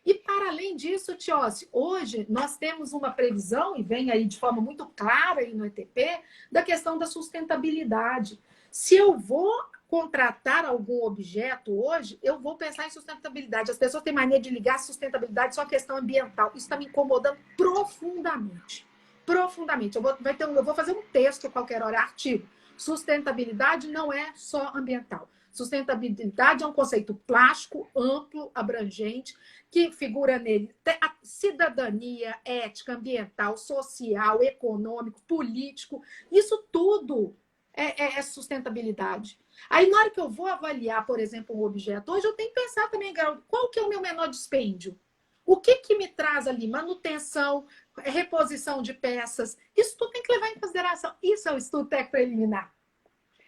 E, para além disso, Tiossi, hoje nós temos uma previsão, e vem aí de forma muito clara aí no ETP, da questão da sustentabilidade. Se eu vou contratar algum objeto hoje, eu vou pensar em sustentabilidade. As pessoas têm mania de ligar a sustentabilidade só à questão ambiental. Isso está me incomodando profundamente. Profundamente. Eu vou fazer um texto a qualquer hora, artigo. Sustentabilidade não é só ambiental. Sustentabilidade é um conceito plástico, amplo, abrangente, que figura nele a cidadania, ética, ambiental, social, econômico, político. Isso tudo é sustentabilidade. Aí, na hora que eu vou avaliar, por exemplo, um objeto, hoje eu tenho que pensar também, qual que é o meu menor dispêndio? O que me traz ali? Manutenção, reposição de peças. Isso tudo tem que levar em consideração. Isso é o estudo técnico preliminar.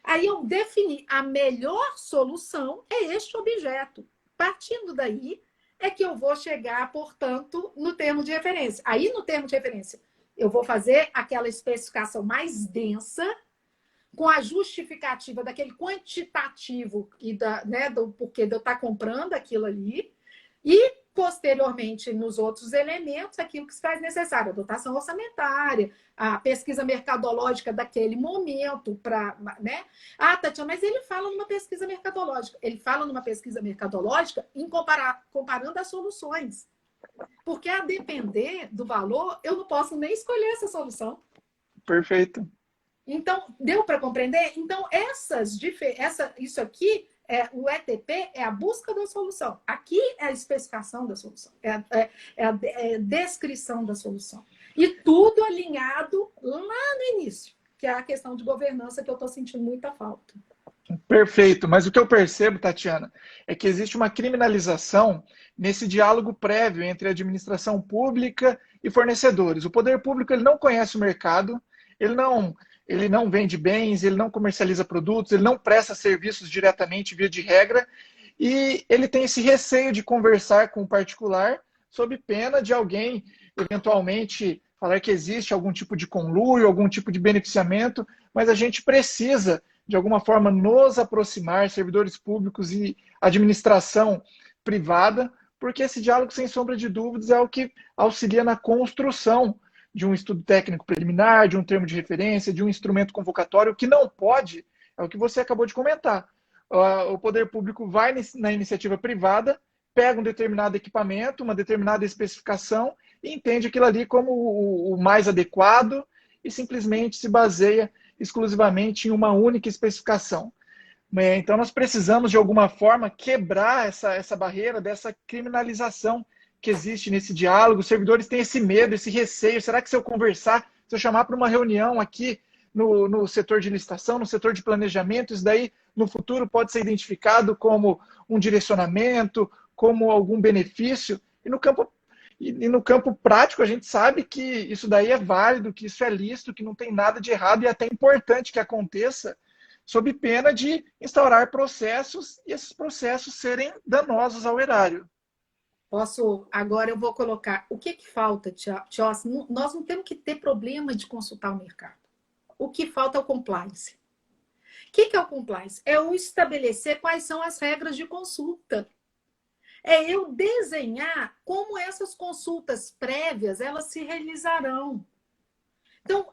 Aí eu defini a melhor solução é este objeto. Partindo daí é que eu vou chegar, portanto, no termo de referência. Aí, no termo de referência, eu vou fazer aquela especificação mais densa, com a justificativa daquele quantitativo e do porquê de eu estar comprando aquilo ali, e, posteriormente, nos outros elementos, aquilo que se faz necessário, a dotação orçamentária, a pesquisa mercadológica daquele momento, Tatiana, mas ele fala numa pesquisa mercadológica. Ele fala numa pesquisa mercadológica comparando as soluções. Porque, a depender do valor, eu não posso nem escolher essa solução. Perfeito. Então, deu para compreender? Então, isso aqui, o ETP é a busca da solução. Aqui é a especificação da solução, é a descrição da solução. E tudo alinhado lá no início, que é a questão de governança que eu estou sentindo muita falta. Perfeito, mas o que eu percebo, Tatiana, é que existe uma criminalização nesse diálogo prévio entre a administração pública e fornecedores. O poder público ele não conhece o mercado, ele não, ele não vende bens, ele não comercializa produtos, ele não presta serviços diretamente via de regra, e ele tem esse receio de conversar com o particular sob pena de alguém eventualmente falar que existe algum tipo de conluio, algum tipo de beneficiamento, mas a gente precisa de alguma forma, nos aproximar, servidores públicos e administração privada, porque esse diálogo, sem sombra de dúvidas, é o que auxilia na construção de um estudo técnico preliminar, de um termo de referência, de um instrumento convocatório. O que não pode é o que você acabou de comentar. O poder público vai na iniciativa privada, pega um determinado equipamento, uma determinada especificação e entende aquilo ali como o mais adequado e simplesmente se baseia exclusivamente em uma única especificação. Então, nós precisamos, de alguma forma, quebrar essa barreira dessa criminalização que existe nesse diálogo. Os servidores têm esse medo, esse receio. Será que se eu conversar, se eu chamar para uma reunião aqui no setor de licitação, no setor de planejamento, isso daí, no futuro, pode ser identificado como um direcionamento, como algum benefício? E no campo prático, a gente sabe que isso daí é válido, que isso é lícito, que não tem nada de errado e é até importante que aconteça, sob pena de instaurar processos e esses processos serem danosos ao erário. Agora eu vou colocar, o que falta, Tios? Nós não temos que ter problema de consultar o mercado. O que falta é o compliance. O que é o compliance? É o estabelecer quais são as regras de consulta. É eu desenhar como essas consultas prévias elas se realizarão. Então,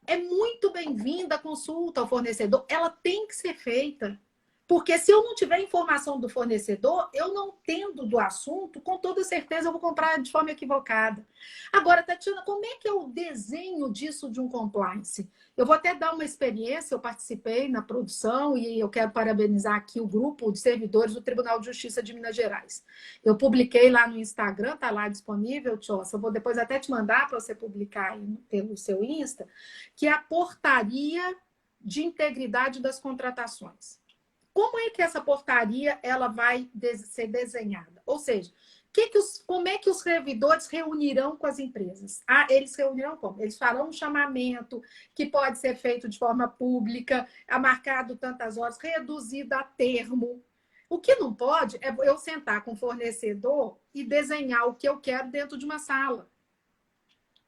é muito bem-vinda a consulta ao fornecedor, ela tem que ser feita. Porque se eu não tiver informação do fornecedor, eu não tendo do assunto, com toda certeza eu vou comprar de forma equivocada. Agora, Tatiana, como é que eu desenho disso de um compliance? Eu vou até dar uma experiência, eu participei na produção e eu quero parabenizar aqui o grupo de servidores do Tribunal de Justiça de Minas Gerais. Eu publiquei lá no Instagram, está lá disponível, Tiossa, eu vou depois até te mandar para você publicar aí pelo seu Insta, que é a portaria de integridade das contratações. Como é que essa portaria ela vai ser desenhada? Ou seja, como é que os servidores reunirão com as empresas? Eles reunirão como? Eles farão um chamamento que pode ser feito de forma pública, marcado tantas horas, reduzido a termo. O que não pode é eu sentar com o fornecedor e desenhar o que eu quero dentro de uma sala.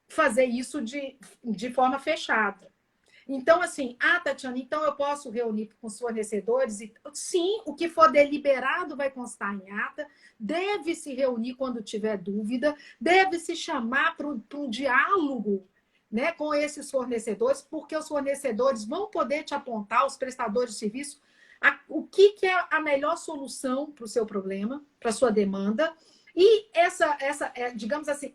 Fazer isso de forma fechada. Então, assim, Tatiana, então eu posso reunir com os fornecedores? Sim, o que for deliberado vai constar em ata, deve se reunir quando tiver dúvida, deve se chamar para um diálogo, né, com esses fornecedores, porque os fornecedores vão poder te apontar, os prestadores de serviço, o que é a melhor solução para o seu problema, para a sua demanda. E digamos assim,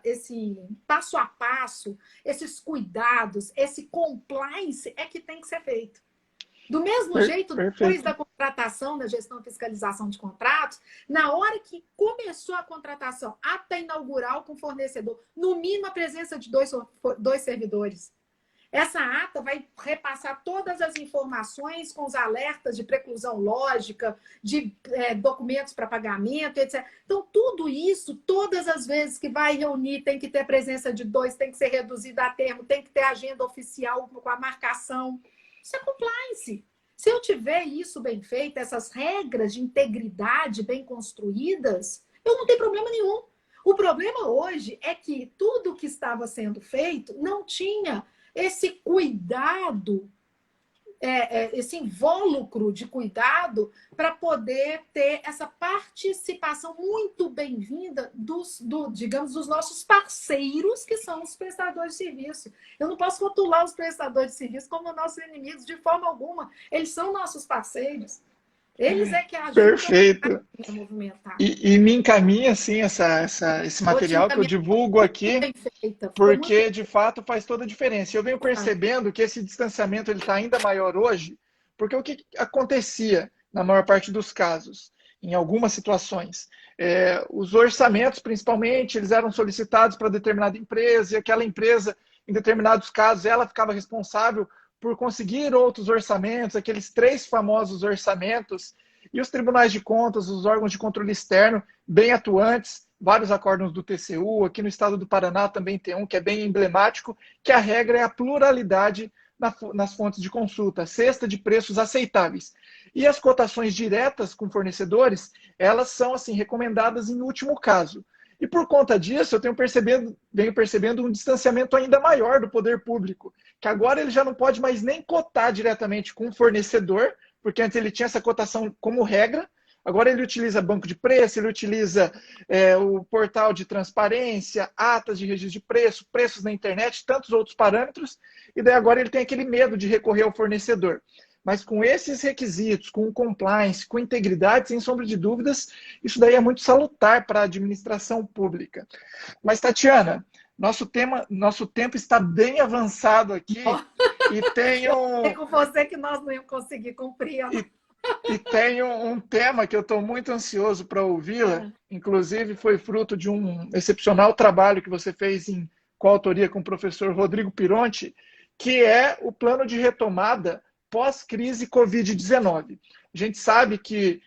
esse passo a passo, esses cuidados, esse compliance é que tem que ser feito. Do mesmo jeito, depois da contratação, da gestão e fiscalização de contratos, na hora que começou a contratação, até inaugural com o fornecedor, no mínimo a presença de dois servidores. Essa ata vai repassar todas as informações com os alertas de preclusão lógica, de documentos para pagamento, etc. Então, tudo isso, todas as vezes que vai reunir, tem que ter presença de dois, tem que ser reduzido a termo, tem que ter agenda oficial com a marcação. Isso é compliance. Se eu tiver isso bem feito, essas regras de integridade bem construídas, eu não tenho problema nenhum. O problema hoje é que tudo que estava sendo feito não tinha esse cuidado, esse invólucro de cuidado para poder ter essa participação muito bem-vinda digamos, dos nossos parceiros, que são os prestadores de serviço. Eu não posso rotular os prestadores de serviço como nossos inimigos de forma alguma. Eles são nossos parceiros. Eles é que ajudam a movimentar. E me encaminha, assim, esse material que eu divulgo aqui, porque, de fato, faz toda a diferença. Eu venho percebendo que esse distanciamento está ainda maior hoje, porque o que acontecia, na maior parte dos casos, em algumas situações, os orçamentos, principalmente, eles eram solicitados para determinada empresa, e aquela empresa, em determinados casos, ela ficava responsável por conseguir outros orçamentos, aqueles 3 famosos orçamentos, e os tribunais de contas, os órgãos de controle externo, bem atuantes, vários acórdãos do TCU, aqui no estado do Paraná também tem um que é bem emblemático, que a regra é a pluralidade nas fontes de consulta, cesta de preços aceitáveis. E as cotações diretas com fornecedores, elas são assim recomendadas em último caso. E por conta disso, eu venho percebendo um distanciamento ainda maior do poder público, que agora ele já não pode mais nem cotar diretamente com o fornecedor, porque antes ele tinha essa cotação como regra, agora ele utiliza banco de preço, ele utiliza o portal de transparência, atas de registro de preço, preços na internet, tantos outros parâmetros, e daí agora ele tem aquele medo de recorrer ao fornecedor. Mas com esses requisitos, com compliance, com integridade, sem sombra de dúvidas, isso daí é muito salutar para a administração pública. Mas, Tatiana, nosso tempo está bem avançado aqui e tem É com você que nós não íamos conseguir cumprir. E tem um tema que eu estou muito ansioso para ouvi-la, inclusive foi fruto de um excepcional trabalho que você fez em coautoria com o professor Rodrigo Pironti, que é o plano de retomada pós-crise Covid-19. A gente sabe que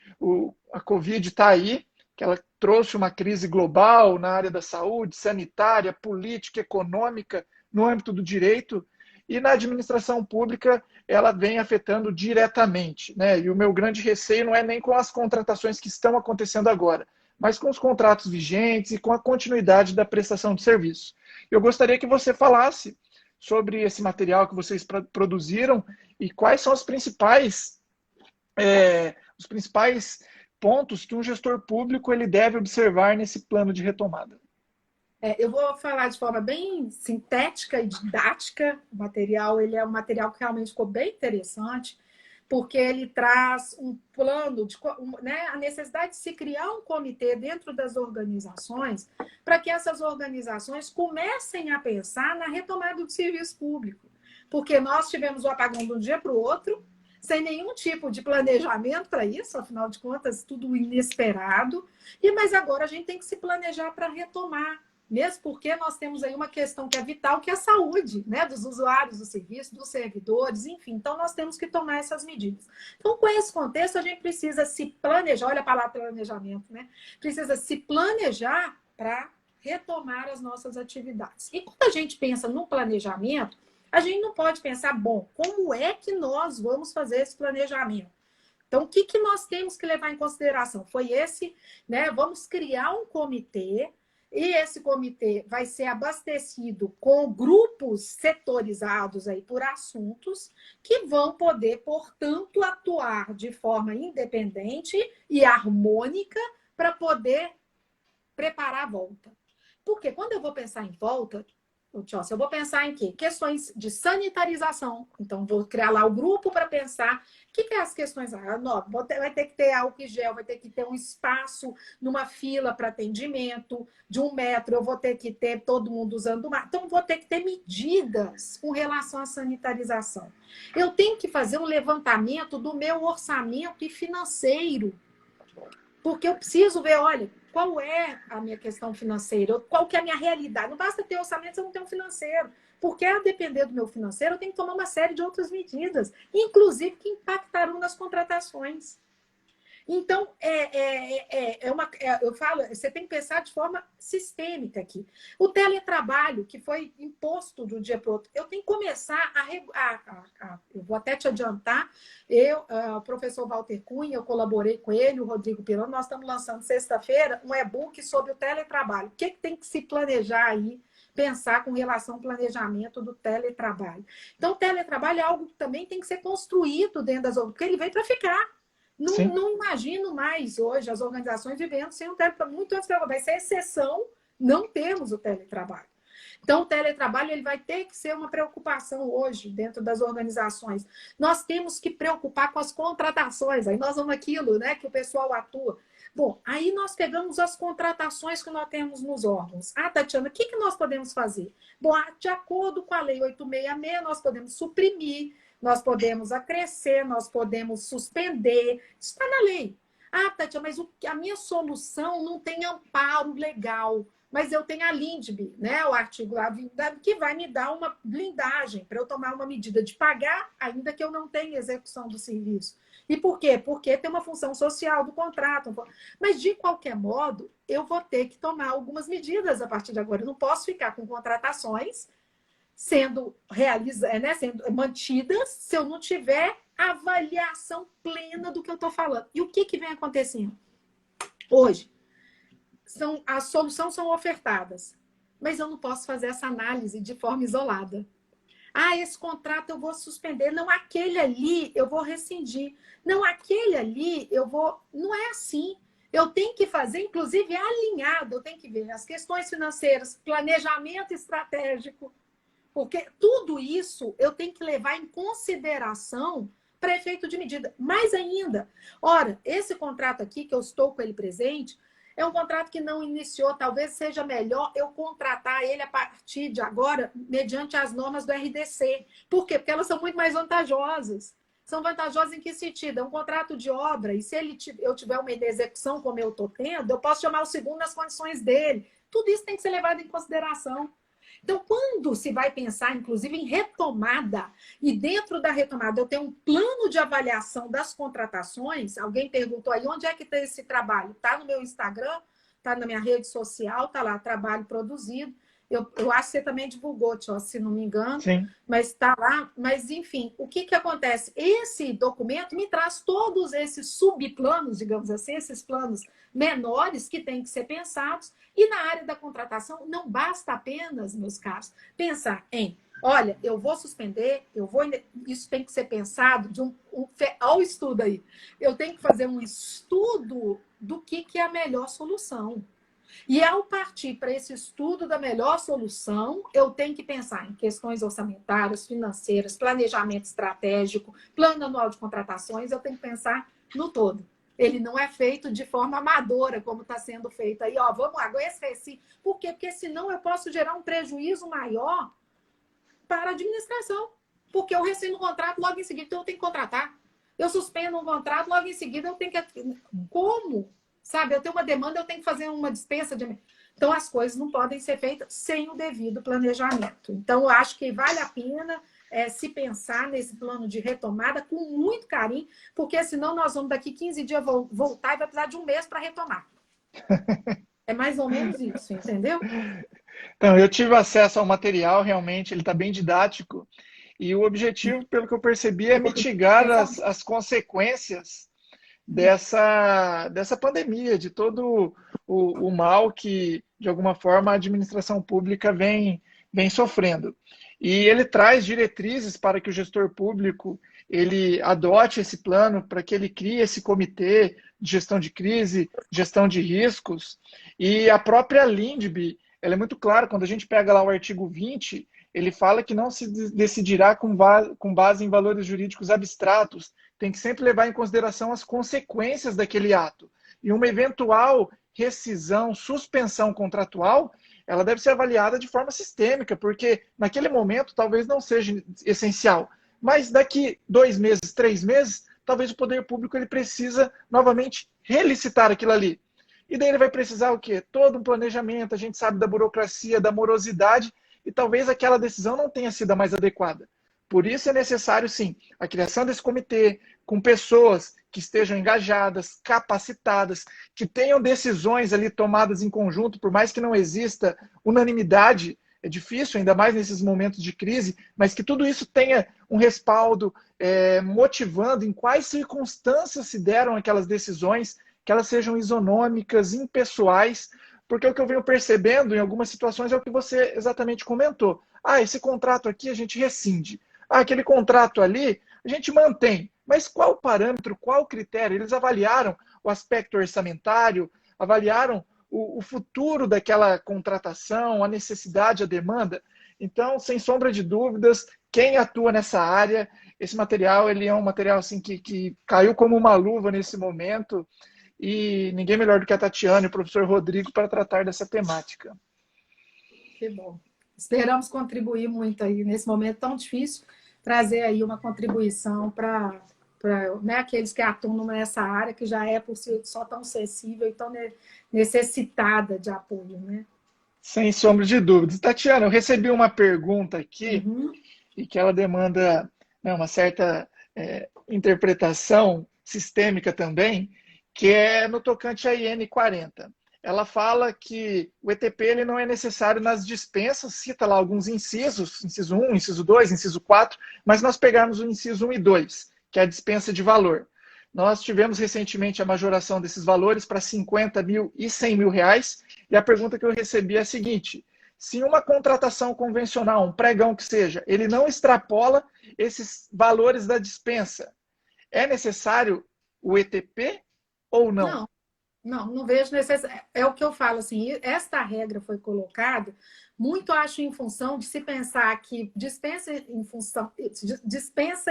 a Covid está aí, que ela trouxe uma crise global na área da saúde, sanitária, política, econômica, no âmbito do direito, e na administração pública ela vem afetando diretamente, né? E o meu grande receio não é nem com as contratações que estão acontecendo agora, mas com os contratos vigentes e com a continuidade da prestação de serviço. Eu gostaria que você falasse sobre esse material que vocês produziram e quais são os principais pontos que um gestor público ele deve observar nesse plano de retomada. Eu vou falar de forma bem sintética e didática. O material ele é um material que realmente ficou bem interessante, porque ele traz um plano, a necessidade de se criar um comitê dentro das organizações para que essas organizações comecem a pensar na retomada do serviço público. Porque nós tivemos o apagão de um dia para o outro, sem nenhum tipo de planejamento para isso, afinal de contas, tudo inesperado. Mas agora a gente tem que se planejar para retomar. Mesmo porque nós temos aí uma questão que é vital, que é a saúde, né? Dos usuários do serviço, dos servidores, enfim. Então, nós temos que tomar essas medidas. Então, com esse contexto, a gente precisa se planejar, olha a palavra planejamento, né? Precisa se planejar para retomar as nossas atividades. E quando a gente pensa no planejamento, a gente não pode pensar, bom, como é que nós vamos fazer esse planejamento? Então, o que nós temos que levar em consideração? Foi esse, né? Vamos criar um comitê. E esse comitê vai ser abastecido com grupos setorizados aí por assuntos que vão poder, portanto, atuar de forma independente e harmônica para poder preparar a volta. Porque quando eu vou pensar em volta, eu vou pensar em quê? Questões de sanitarização. Então, vou criar lá o grupo para pensar o que é as questões. Vai ter que ter álcool em gel, vai ter que ter um espaço numa fila para atendimento de 1 metro, eu vou ter que ter todo mundo usando máscara. Então, vou ter que ter medidas com relação à sanitarização. Eu tenho que fazer um levantamento do meu orçamento e financeiro. Porque eu preciso ver, olha, qual é a minha questão financeira, qual que é a minha realidade. Não basta ter orçamento se eu não tenho um financeiro. Porque, a depender do meu financeiro, eu tenho que tomar uma série de outras medidas, inclusive que impactarão nas contratações. Então, eu falo, você tem que pensar de forma sistêmica aqui. O teletrabalho, que foi imposto de um dia para o outro, eu tenho que começar eu vou até te adiantar, o professor Walter Cunha, eu colaborei com ele, o Rodrigo Pirano, nós estamos lançando sexta-feira um e-book sobre o teletrabalho. O que tem que se planejar aí, pensar com relação ao planejamento do teletrabalho. Então, o teletrabalho é algo que também tem que ser construído dentro das organizações, porque ele veio para ficar. Não imagino mais hoje as organizações vivendo sem o teletrabalho. Muito antes vai ser exceção não termos o teletrabalho. Então, o teletrabalho ele vai ter que ser uma preocupação hoje dentro das organizações. Nós temos que preocupar com as contratações. Aí nós vamos aquilo, né, que o pessoal atua. Bom, aí nós pegamos as contratações que nós temos nos órgãos. Tatiana, o que nós podemos fazer? Bom, de acordo com a Lei 866, nós podemos suprimir, nós podemos acrescer, nós podemos suspender. Isso está na lei. Tatiana, mas a minha solução não tem amparo legal. mas eu tenho a LINDB, né, o artigo lá, que vai me dar uma blindagem para eu tomar uma medida de pagar, ainda que eu não tenha execução do serviço. E por quê? Porque tem uma função social do contrato. Mas, de qualquer modo, eu vou ter que tomar algumas medidas a partir de agora. Eu não posso ficar com contratações sendo sendo mantidas se eu não tiver avaliação plena do que eu estou falando. E o que vem acontecendo? Hoje, as soluções são ofertadas, mas eu não posso fazer essa análise de forma isolada. Ah, esse contrato eu vou suspender. Não, aquele ali eu vou rescindir. Não, aquele ali eu vou... Não é assim. Eu tenho que fazer, inclusive, alinhado. Eu tenho que ver as questões financeiras, planejamento estratégico, porque tudo isso eu tenho que levar em consideração para efeito de medida. Mais ainda, ora, esse contrato aqui, que eu estou com ele presente, é um contrato que não iniciou, talvez seja melhor eu contratar ele a partir de agora, mediante as normas do RDC. Por quê? Porque elas são muito mais vantajosas. São vantajosas em que sentido? É um contrato de obra, e se eu tiver uma execução como eu estou tendo, eu posso chamar o segundo nas condições dele. Tudo isso tem que ser levado em consideração. Então, quando se vai pensar, inclusive, em retomada, e dentro da retomada eu tenho um plano de avaliação das contratações, alguém perguntou aí, onde é que tem esse trabalho? Está no meu Instagram, está na minha rede social, está lá, trabalho produzido. Eu acho que você também divulgou, Tio, se não me engano, Sim. mas está lá. Mas, enfim, o que acontece? Esse documento me traz todos esses subplanos, digamos assim, esses planos menores que têm que ser pensados. E na área da contratação, não basta apenas, meus caros, pensar em, olha, eu vou suspender, isso tem que ser pensado olha o estudo aí. Eu tenho que fazer um estudo do que é a melhor solução. E ao partir para esse estudo da melhor solução, eu tenho que pensar em questões orçamentárias, financeiras, planejamento estratégico, plano anual de contratações, eu tenho que pensar no todo. Ele não é feito de forma amadora, como está sendo feito aí. Ó, vamos lá, esqueci. Por quê? Porque senão eu posso gerar um prejuízo maior para a administração. Porque eu rescindo o contrato, logo em seguida então eu tenho que contratar. Eu suspendo um contrato, logo em seguida eu tenho que... Como? Sabe, eu tenho uma demanda, eu tenho que fazer uma dispensa de... Então, as coisas não podem ser feitas sem o devido planejamento. Então, eu acho que vale a pena se pensar nesse plano de retomada com muito carinho, porque senão nós vamos daqui 15 dias voltar e vai precisar de um mês para retomar. É mais ou menos isso, entendeu? Então, eu tive acesso ao material, realmente, ele está bem didático, e o objetivo, pelo que eu percebi, é mitigar as consequências dessa pandemia, de todo o mal que, de alguma forma, a administração pública vem sofrendo. E ele traz diretrizes para que o gestor público ele adote esse plano, para que ele crie esse comitê de gestão de crise, gestão de riscos. E a própria LINDB, ela é muito clara, quando a gente pega lá o artigo 20, ele fala que não se decidirá com base em valores jurídicos abstratos, tem que sempre levar em consideração as consequências daquele ato. E uma eventual rescisão, suspensão contratual, ela deve ser avaliada de forma sistêmica, porque naquele momento talvez não seja essencial. Mas daqui 2 meses, 3 meses, talvez o poder público ele precisa novamente relicitar aquilo ali. E daí ele vai precisar o quê? Todo um planejamento, a gente sabe da burocracia, da morosidade, e talvez aquela decisão não tenha sido a mais adequada. Por isso é necessário, sim, a criação desse comitê com pessoas que estejam engajadas, capacitadas, que tenham decisões ali tomadas em conjunto, por mais que não exista unanimidade, é difícil, ainda mais nesses momentos de crise, mas que tudo isso tenha um respaldo, motivando em quais circunstâncias se deram aquelas decisões, que elas sejam isonômicas, impessoais, porque o que eu venho percebendo em algumas situações é o que você exatamente comentou. Ah, esse contrato aqui a gente rescinde. Ah, aquele contrato ali a gente mantém. Mas qual parâmetro, qual critério? Eles avaliaram o aspecto orçamentário, avaliaram o futuro daquela contratação, a necessidade, a demanda. Então, sem sombra de dúvidas, quem atua nessa área, esse material ele é um material assim, que caiu como uma luva nesse momento, e ninguém melhor do que a Tatiana e o professor Rodrigo para tratar dessa temática. Que bom. Esperamos contribuir muito aí nesse momento tão difícil, trazer aí uma contribuição para né, aqueles que atuam nessa área, que já é por si só tão sensível e tão necessitada de apoio, né? Sem sombra de dúvidas. Tatiana, eu recebi uma pergunta aqui Uhum. e que ela demanda, né, uma certa interpretação sistêmica também, que é no tocante à IN40. Ela fala que o ETP ele não é necessário nas dispensas, cita lá alguns incisos, inciso 1, inciso 2, inciso 4, mas nós pegarmos o inciso 1 e 2, que é a dispensa de valor. Nós tivemos recentemente a majoração desses valores para 50 mil e 100 mil reais, e a pergunta que eu recebi é a seguinte: se uma contratação convencional, um pregão que seja, ele não extrapola esses valores da dispensa, é necessário o ETP ou não? Não. Não vejo necessidade. É o que eu falo, assim, esta regra foi colocada muito, acho, em função de se pensar que dispensa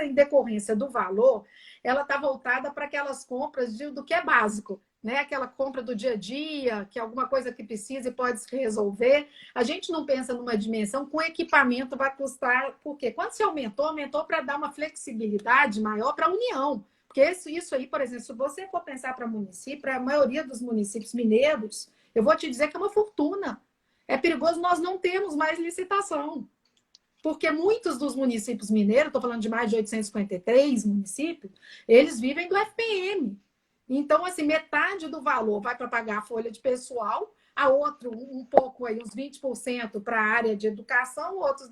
em decorrência do valor, ela está voltada para aquelas compras do que é básico, né? Aquela compra do dia a dia, que é alguma coisa que precisa e pode se resolver. A gente não pensa numa dimensão com equipamento vai custar, porque quando se aumentou para dar uma flexibilidade maior para a União. Porque isso aí, por exemplo, se você for pensar para município, a maioria dos municípios mineiros, eu vou te dizer que é uma fortuna. É perigoso nós não termos mais licitação. Porque muitos dos municípios mineiros, estou falando de mais de 853 municípios, eles vivem do FPM. Então, assim, metade do valor vai para pagar a folha de pessoal, a outro, um pouco aí, uns 20% para a área de educação, outros.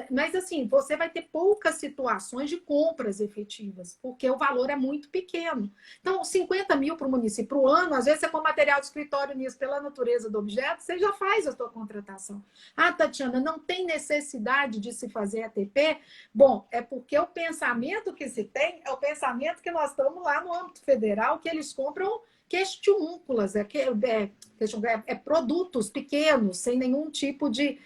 Mas, assim, você vai ter poucas situações de compras efetivas, porque o valor é muito pequeno. Então, 50 mil para o município por ano, às vezes você põe material de escritório nisso, pela natureza do objeto, você já faz a sua contratação. Ah, Tatiana, não tem necessidade de se fazer ATP? Bom, é porque o pensamento que se tem é o pensamento que nós estamos lá no âmbito federal, que eles compram questiúnculas, produtos pequenos, sem nenhum tipo de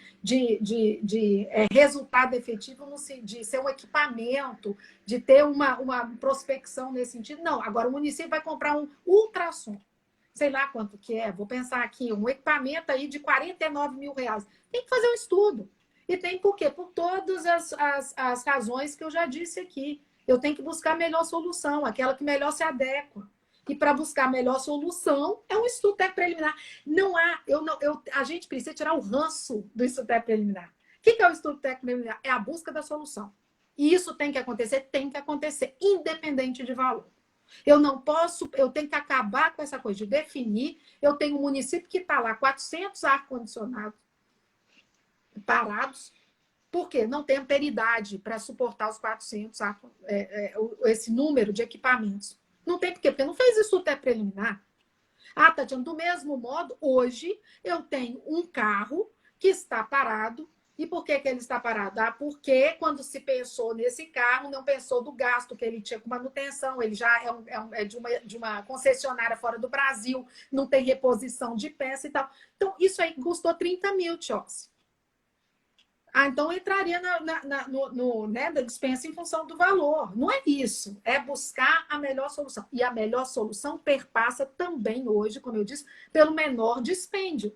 resultado efetivo, de ser um equipamento, de ter uma prospecção nesse sentido. Não, agora o município vai comprar um ultrassom, sei lá quanto que é, vou pensar aqui, um equipamento aí de 49 mil reais. Tem que fazer um estudo. E tem por quê? Por todas as razões que eu já disse aqui. Eu tenho que buscar a melhor solução, aquela que melhor se adequa. E para buscar a melhor solução é um estudo técnico preliminar. Não há, a gente precisa tirar o ranço do estudo técnico preliminar. O que é o estudo técnico preliminar? É a busca da solução. E isso tem que acontecer, independente de valor. Eu não posso, eu tenho que acabar com essa coisa de definir. Eu tenho um município que está lá, 400 ar-condicionados parados, porque não tem amperidade para suportar os 400, esse número de equipamentos. Não tem por quê? Porque não fez isso até preliminar. Ah, Tatiana, do mesmo modo, hoje eu tenho um carro que está parado. E por que ele está parado? Ah, porque quando se pensou nesse carro, não pensou do gasto que ele tinha com manutenção. Ele já é de uma concessionária fora do Brasil, não tem reposição de peça e tal. Então, isso aí custou 30 mil, Tios. Ah, então entraria da dispensa em função do valor. Não é isso. É buscar a melhor solução. E a melhor solução perpassa também hoje, como eu disse, pelo menor dispêndio.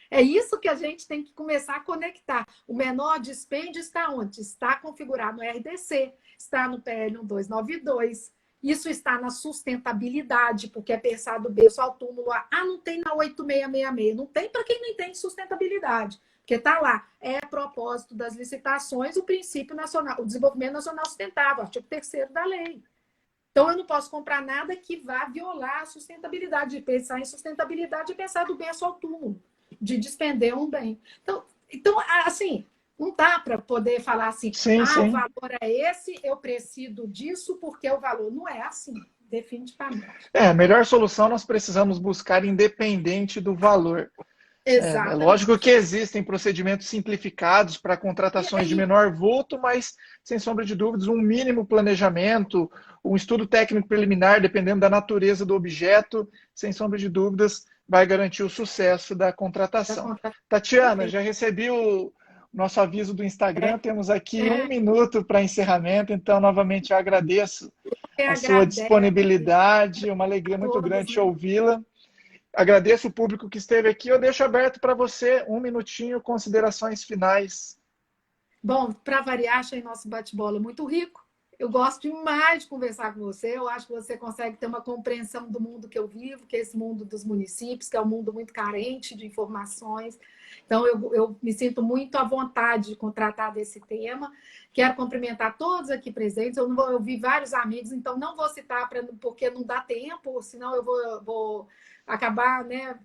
É isso que a gente tem que começar a conectar. O menor dispêndio está onde? Está configurado no RDC, está no PL 1292. Isso está na sustentabilidade, porque é pensado berço ao túmulo. Ah, não tem na 8666. Não tem para quem não entende sustentabilidade. Porque está lá, é propósito das licitações o princípio nacional, o desenvolvimento nacional sustentável, artigo 3º da lei. Então, eu não posso comprar nada que vá violar a sustentabilidade. De pensar em sustentabilidade e pensar do berço ao túmulo, de despender um bem. Então assim, não dá para poder falar assim, Sim, o sim. valor é esse, eu preciso disso porque o valor não é assim, definitivamente. A melhor solução nós precisamos buscar independente do valor. É lógico Exatamente. que existem procedimentos simplificados para contratações de menor vulto, mas, sem sombra de dúvidas, um mínimo planejamento, um estudo técnico preliminar, dependendo da natureza do objeto, sem sombra de dúvidas, vai garantir o sucesso da contratação. Tatiana, já recebi o nosso aviso do Instagram, temos aqui 1 minuto para encerramento, então, novamente, eu agradeço a sua disponibilidade, uma alegria muito grande te ouvi-la. Agradeço o público que esteve aqui. Eu deixo aberto para você 1 minutinho, considerações finais. Bom, para variar, achei nosso bate-bola muito rico. Eu gosto demais de conversar com você. Eu acho que você consegue ter uma compreensão do mundo que eu vivo, que é esse mundo dos municípios, que é um mundo muito carente de informações. Então, eu me sinto muito à vontade de tratar desse tema. Quero cumprimentar todos aqui presentes. Eu vi vários amigos, então não vou citar porque não dá tempo, senão eu vou acabar, né,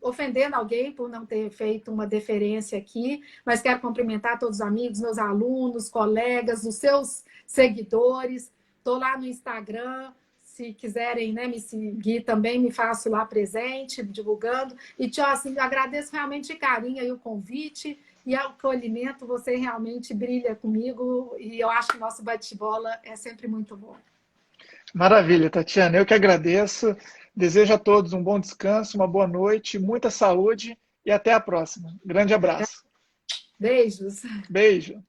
ofendendo alguém por não ter feito uma deferência aqui, mas quero cumprimentar todos os amigos, meus alunos, colegas, os seus seguidores. Estou lá no Instagram, se quiserem, né, me seguir também, me faço lá presente, divulgando. E, Tio, assim, agradeço realmente de carinho aí o convite e o acolhimento, você realmente brilha comigo e eu acho que o nosso bate-bola é sempre muito bom. Maravilha, Tatiana. Eu que agradeço. Desejo a todos um bom descanso, uma boa noite, muita saúde e até a próxima. Grande abraço. Beijos. Beijo.